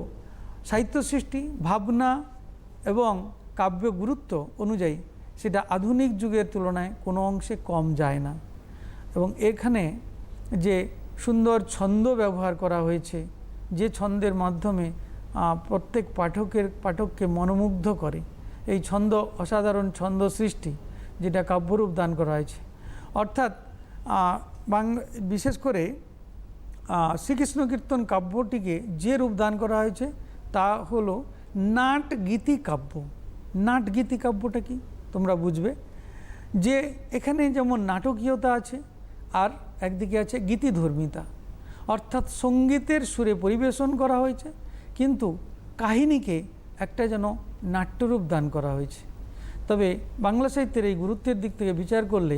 B: সাহিত্য সৃষ্টি, ভাবনা এবং কাব্য গুরুত্ব অনুযায়ী সেটা আধুনিক যুগের তুলনায় কোনো অংশে কম যায় না। এবং এখানে যে সুন্দর ছন্দ ব্যবহার করা হয়েছে, যে ছন্দের মাধ্যমে প্রত্যেক পাঠককে মনোমুগ্ধ করে, এই ছন্দ অসাধারণ ছন্দ সৃষ্টি, যেটা কাব্যরূপ দান করা হয়েছে। অর্থাৎ বিশেষ করে শ্রীকৃষ্ণ কীর্তন কাব্যটিকে যে রূপ দান করা হয়েছে তা হলো নাট গীতি কাব্য। নাট গীতি কাব্যটা কি তোমরা বুঝবে, যে এখানে যেমন নাটকীয়তা আছে আর একদিকে আছে গীতিধর্মিতা, অর্থাৎ সঙ্গীতের সুরে পরিবেশন করা হয়েছে, কিন্তু কাহিনীকে একটা যেন নাট্যরূপ দান করা হয়েছে। তবে বাংলা সাহিত্যের এই গুরুত্বের দিক থেকে বিচার করলে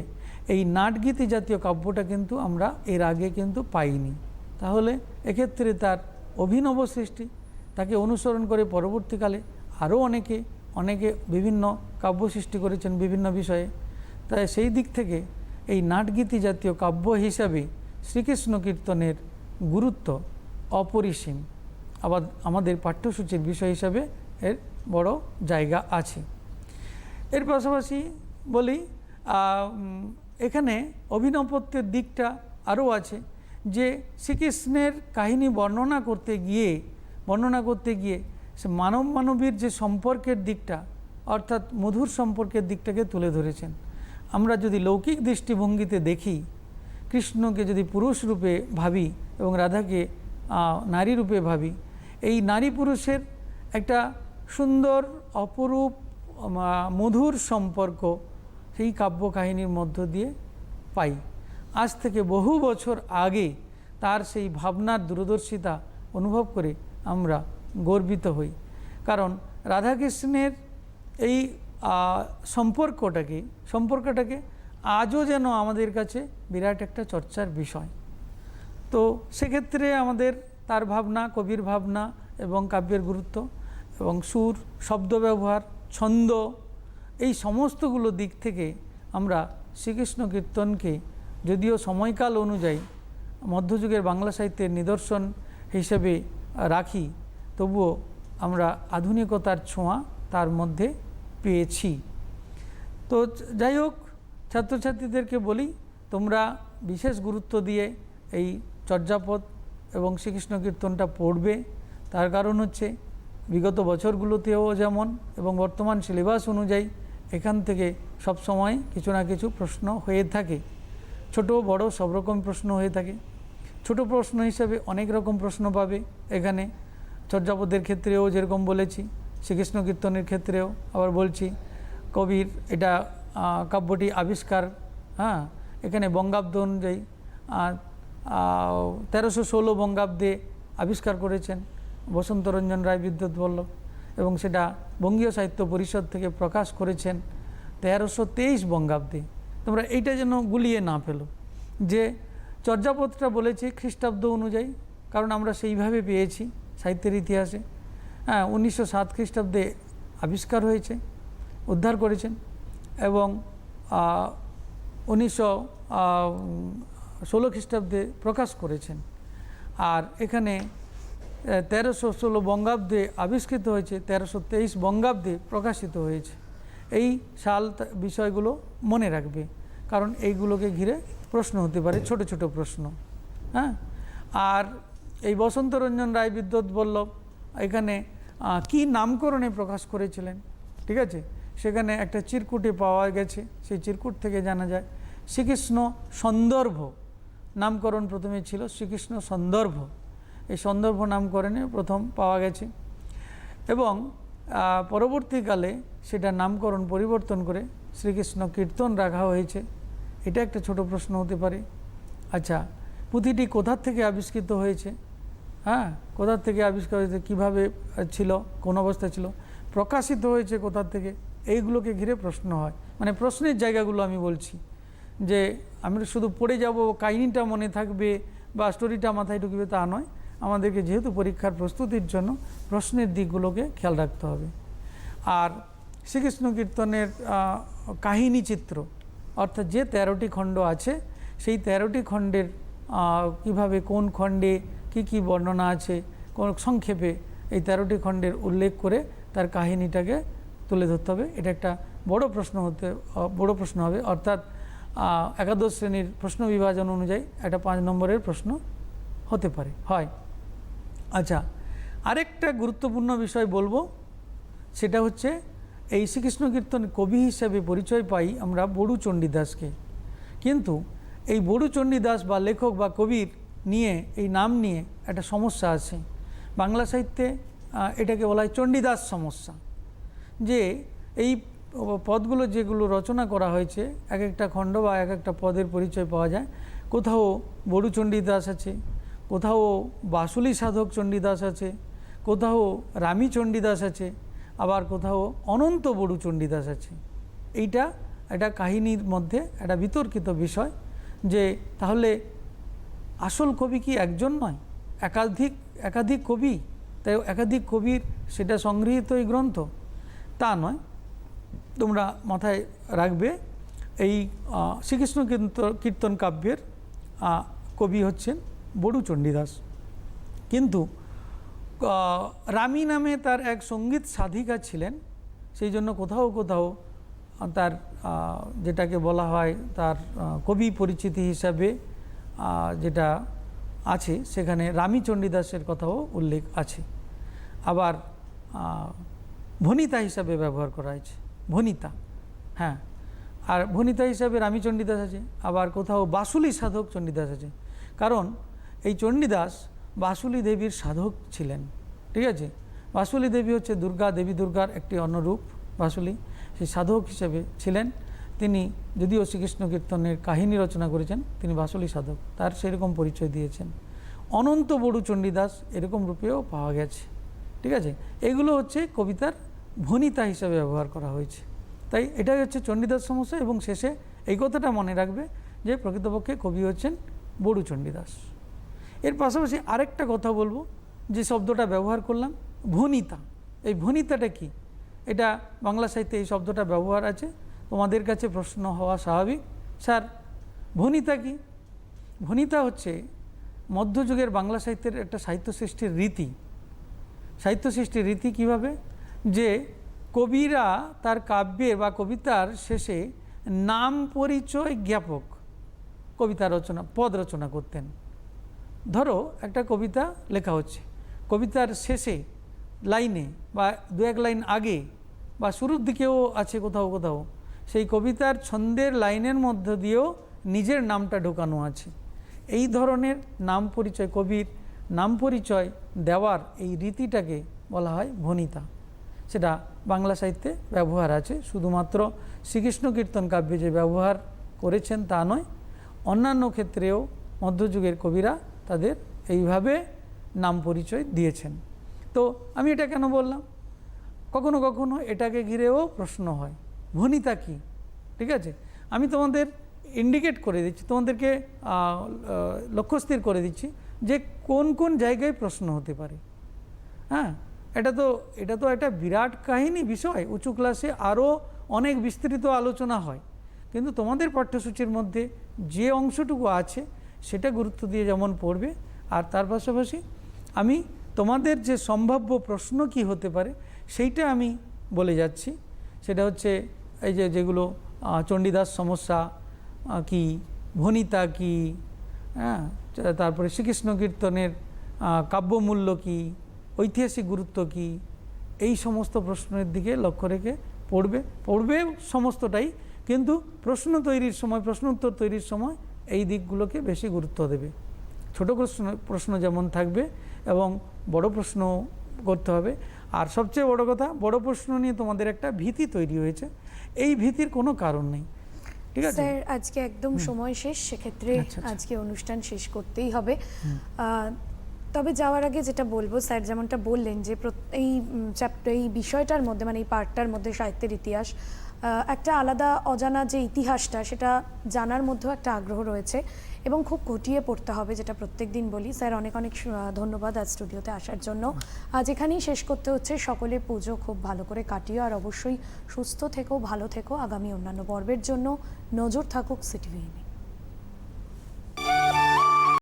B: এই নাটগীতি জাতীয় কাব্যটা কিন্তু আমরা এর আগে কিন্তু পাইনি। তাহলে এক্ষেত্রে তার অভিনব সৃষ্টি, তাকে অনুসরণ করে পরবর্তীকালে আরও অনেকে বিভিন্ন কাব্য সৃষ্টি করেছেন বিভিন্ন বিষয়ে। তাই সেই দিক থেকে এই নাটগীতি জাতীয় কাব্য হিসাবে শ্রীকৃষ্ণ কীর্তনের গুরুত্ব অপরিসীম। আবার আমাদের পাঠ্যসূচির বিষয় হিসাবে এর বড় জায়গা আছে। এর পাশাপাশি বলি, এখানে অভিনবত্বের দিকটা আরও আছে, যে শ্রীকৃষ্ণের কাহিনী বর্ণনা করতে গিয়ে সে মানবীর যে সম্পর্কের দিকটা, অর্থাৎ মধুর সম্পর্কের দিকটাকে তুলে ধরেছেন। আমরা যদি লৌকিক দৃষ্টিভঙ্গিতে দেখি, কৃষ্ণকে যদি পুরুষ রূপে ভাবি এবং রাধাকে নারী রূপে ভাবি, এই নারী পুরুষের একটা সুন্দর অপরূপ মধুর সম্পর্ক সেই কাব্য কাহিনীর মধ্য দিয়ে পাই। আজ থেকে বহু বছর আগে তার সেই ভাবনার দূরদর্শিতা অনুভব করে আমরা গর্বিত হই। কারণ রাধাকৃষ্ণের এই সম্পর্কটাকে আজও যেন আমাদের কাছে বিরাট একটা চর্চার বিষয়। তো সেক্ষেত্রে আমাদের তার ভাবনা, কবির ভাবনা এবং কাব্যের গুরুত্ব এবং সুর, শব্দ ব্যবহার, ছন্দ, এই সমস্তগুলো দিক থেকে আমরা শ্রীকৃষ্ণ কীর্তনকে যদিও সময়কাল অনুযায়ী মধ্যযুগের বাংলা সাহিত্যের নিদর্শন হিসেবে রাখি, তবুও আমরা আধুনিকতার ছোঁয়া তার মধ্যে পেয়েছি। তো যাই হোক, ছাত্রছাত্রীদেরকে বলি, তোমরা বিশেষ গুরুত্ব দিয়ে এই চর্যাপদ এবং শ্রীকৃষ্ণ কীর্তনটা পড়বে। তার কারণ হচ্ছে বিগত বছরগুলোতেও যেমন এবং বর্তমান সিলেবাস অনুযায়ী এখান থেকে সব সময় কিছু না কিছু প্রশ্ন হয়ে থাকে, ছোট বড় সব রকম প্রশ্ন হয়ে থাকে। ছোট প্রশ্ন হিসাবে অনেক রকম প্রশ্ন পাবে এখানে, চর্যাপদের ক্ষেত্রেও যেরকম বলেছি, শ্রীকৃষ্ণ কীর্তনের ক্ষেত্রেও আবার বলছি, কবির এটা কাব্যটি আবিষ্কার, এখানে বঙ্গাব্দ অনুযায়ী 1316 বঙ্গাব্দে আবিষ্কার করেছেন বসন্তরঞ্জন রায় বিদ্যুৎ বল্লভ, এবং সেটা বঙ্গীয় সাহিত্য পরিষদ থেকে প্রকাশ করেছেন 1323 বঙ্গাব্দে। তোমরা এইটা যেন গুলিয়ে না পেলো যে চর্যাপদটা বলেছি খ্রিস্টাব্দ অনুযায়ী, কারণ আমরা সেইভাবে পেয়েছি সাহিত্যের ইতিহাসে। 1907 খ্রিস্টাব্দে আবিষ্কার হয়েছে, উদ্ধার করেছেন, এবং 1916 খ্রিস্টাব্দে প্রকাশ করেছেন। আর এখানে 1316 বঙ্গাব্দে আবিষ্কৃত হয়েছে, 1323 বঙ্গাব্দে প্রকাশিত হয়েছে। এই সাল বিষয়গুলো মনে রাখবে, কারণ এইগুলোকে ঘিরে প্রশ্ন হতে পারে, ছোট ছোট প্রশ্ন। আর এই বসন্তরঞ্জন রায় বিদ্যুৎ বল্লভ এখানে কি নামকরণে প্রকাশ করেছিলেন, ঠিক আছে, সেখানে একটা চিরকুটে পাওয়া গেছে। সেই চিরকুট থেকে জানা যায় শ্রীকৃষ্ণ সন্দর্ভ নামকরণ প্রথমে ছিল, শ্রীকৃষ্ণ সন্দর্ভ, এই সন্দর্ভ নামকরণে প্রথম পাওয়া গেছে, এবং পরবর্তীকালে সেটা নামকরণ পরিবর্তন করে শ্রীকৃষ্ণ কীর্তন রাখা হয়েছে। এটা একটা ছোট প্রশ্ন হতে পারে। আচ্ছা, পুঁথিটি কোথা থেকে আবিষ্কৃত হয়েছে, কোথা থেকে আবিষ্কার হয়েছে, কীভাবে ছিল, কোন অবস্থায় ছিল, প্রকাশিত হয়েছে কোথা থেকে, এইগুলোকে ঘিরে প্রশ্ন হয়। মানে প্রশ্নের জায়গাগুলো আমি বলছি, যে আমরা শুধু পড়ে যাব, কাহিনীটা মনে থাকবে বা স্টোরিটা মাথায় ঢুকবে তা নয়। আমাদেরকে যেহেতু পরীক্ষার প্রস্তুতির জন্য প্রশ্নের দিকগুলোকে খেয়াল রাখতে হবে। আর শ্রীকৃষ্ণ কীর্তনের কাহিনী চিত্র, অর্থাৎ যে 13টি খণ্ড আছে, সেই 13টি খণ্ডের কিভাবে কোন খণ্ডে কি কি বর্ণনা আছে, কোন সংক্ষেপে এই 13টি খণ্ডের উল্লেখ করে তার কাহিনীটাকে তুলে ধরতে হবে। এটা একটা বড় প্রশ্ন হবে, অর্থাৎ একাদশ শ্রেণীর প্রশ্ন বিভাজন অনুযায়ী একটা 5 নম্বরের প্রশ্ন হতে পারে, হয়। আচ্ছা, আরেকটা গুরুত্বপূর্ণ বিষয় বলবো, সেটা হচ্ছে এই শ্রীকৃষ্ণ কীর্তন কবি হিসেবে পরিচয় পাই আমরা বড়ু চণ্ডীদাসকে, কিন্তু এই বড়ু চণ্ডীদাস বা লেখক বা কবির নিয়ে, এই নাম নিয়ে একটা সমস্যা আছে বাংলা সাহিত্যে। এটাকে বলা হয় চণ্ডীদাস সমস্যা, যে এই পদগুলো যেগুলো রচনা করা হয়েছে, এক একটা খণ্ড বা এক একটা পদের পরিচয় পাওয়া যায়। কোথাও বড়ু চণ্ডীদাস আছে, কোথাও বাসুলি সাধক চণ্ডীদাস আছে, কোথাও রামী চণ্ডীদাস আছে, আবার কোথাও অনন্ত বড়ু চণ্ডীদাস আছে। এটা কাহিনীর মধ্যে একটা বিতর্কিত বিষয়, যে তাহলে আসল কবি কি একজন নয়, একাধিক কবি, তাই একাধিক কবির সেটা সংগৃহীত এই গ্রন্থ, তা নয়। তোমরা মাথায় রাখবে, এই শ্রীকৃষ্ণ কীর্তন কাব্যের কবি হচ্ছেন বড়ু চণ্ডীদাস, কিন্তু রামী নামে তার এক সঙ্গীত সাধিকা ছিলেন। সেই জন্য কোথাও কোথাও তার যেটাকে বলা হয় তার কবি পরিচিতি হিসাবে যেটা আছে, সেখানে রামী চণ্ডীদাসের কথাও উল্লেখ আছে। আবার ভনিতা হিসাবে ব্যবহার করা হয়েছে, ভনিতা, আর ভনিতা হিসাবে রামী চণ্ডীদাস আছে, আবার কোথাও বাসুলি সাধক চণ্ডীদাস আছে। কারণ এই চণ্ডীদাস বাসুলি দেবীর সাধক ছিলেন, ঠিক আছে। বাসুলি দেবী হচ্ছে দেবী দুর্গার একটি অন্য রূপ। বাসুলি সেই সাধক হিসেবে ছিলেন তিনি, যদিও শ্রীকৃষ্ণ কীর্তনের কাহিনী রচনা করেছেন, তিনি বাসুলি সাধক, তার সেরকম পরিচয় দিয়েছেন। অনন্ত বড়ু চণ্ডীদাস এরকম রূপেও পাওয়া গেছে, ঠিক আছে। এগুলো হচ্ছে কবিতার ভণিতা হিসাবে ব্যবহার করা হয়েছে। তাই এটাই হচ্ছে চণ্ডীদাস সমস্যা। এবং শেষে এই কথাটা মনে রাখবে যে প্রকৃতপক্ষে কবি হচ্ছেন বড়ু চণ্ডীদাস। এর পাশাপাশি আরেকটা কথা বলবো, যে শব্দটা ব্যবহার করলাম ভণিতা, এই ভণিতাটা কি? এটা বাংলা সাহিত্যে এই শব্দটা ব্যবহার আছে। তোমাদের কাছে প্রশ্ন হওয়া স্বাভাবিক, স্যার ভণিতা কি? ভণিতা হচ্ছে মধ্যযুগের বাংলা সাহিত্যের একটা সাহিত্য সৃষ্টির রীতি। সাহিত্য সৃষ্টির রীতি কীভাবে? যে কবিরা তার কাব্যের বা কবিতার শেষে নাম পরিচয় জ্ঞাপক কবিতা রচনা, পদ রচনা করতেন। ধরো একটা কবিতা লেখা হচ্ছে, কবিতার শেষে লাইনে বা দু এক লাইন আগে বা শুরুর দিকেও আছে কোথাও কোথাও, সেই কবিতার ছন্দের লাইনের মধ্য দিয়েও নিজের নামটা ঢোকানো আছে। এই ধরনের নাম পরিচয়, কবির নাম পরিচয় দেওয়ার এই রীতিটাকে বলা হয় ভণিতা। সেটা বাংলা সাহিত্যে ব্যবহার আছে। শুধুমাত্র শ্রীকৃষ্ণ কীর্তন কাব্যে যে ব্যবহার করেছেন তা নয়, অন্যান্য ক্ষেত্রেও মধ্যযুগের কবিরা তাদের এইভাবে নাম পরিচয় দিয়েছেন। তো আমি এটা কেন বললাম? কখনো কখনো এটাকে ঘিরেও প্রশ্ন হয়, ভণিতা কি? ঠিক আছে, আমি তোমাদের ইন্ডিকেট করে দিচ্ছি, তোমাদেরকে লক্ষ্যস্থির করে দিচ্ছি যে কোন কোন জায়গায় প্রশ্ন হতে পারে। হ্যাঁ, এটা তো একটা বিরাট কাহিনী বিষয়, উঁচু ক্লাসে আরও অনেক বিস্তৃত আলোচনা হয়, কিন্তু তোমাদের পাঠ্যসূচির মধ্যে যে অংশটুকু আছে সেটা গুরুত্ব দিয়ে যেমন পড়বে, আর তার পাশাপাশি আমি তোমাদের যে সম্ভাব্য প্রশ্ন কি হতে পারে সেইটা আমি বলে যাচ্ছি। সেটা হচ্ছে এই যেগুলো চণ্ডীদাস সমস্যা কি, ভণিতা কি, হ্যাঁ, তারপরে শ্রীকৃষ্ণ কীর্তনের কাব্যমূল্য কি, ঐতিহাসিক গুরুত্ব কি, এই সমস্ত প্রশ্নের দিকে লক্ষ্য রেখে পড়বে সমস্তটাই, কিন্তু প্রশ্ন তৈরির সময়, প্রশ্ন উত্তর তৈরির সময় এই দিকগুলোকে বেশি গুরুত্ব দেবে। ছোট প্রশ্ন যেমন থাকবে এবং বড় প্রশ্ন করতে হবে। আর সবচেয়ে বড় কথা, বড় প্রশ্ন নিয়ে তোমাদের একটা ভীতি তৈরি হয়েছে, এই ভীতির কোনো কারণ নেই, ঠিক আছে
A: স্যার? আজকে একদম সময় শেষ, সেক্ষেত্রে আজকে অনুষ্ঠান শেষ করতেই হবে। তবে যাওয়ার আগে যেটা বলবো, স্যার যেমনটা বললেন যে এই বিষয়টার মধ্যে, মানে এই পার্টটার মধ্যে সাহিত্যের ইতিহাস, একটা আলাদা অজানা যে ইতিহাসটা, সেটা জানার মধ্যেও একটা আগ্রহ রয়েছে এবং খুব খুঁটিয়ে পড়তে হবে, যেটা প্রত্যেক দিন বলি। স্যার অনেক অনেক ধন্যবাদ আজ স্টুডিওতে আসার জন্য। আজ এখানেই শেষ করতে হচ্ছে। সকলে পুজো খুব ভালো করে কাটিও, আর অবশ্যই সুস্থ থেকো, ভালো থেকো। আগামী অন্যান্য পর্বের জন্য নজর থাকুক সিটিভি।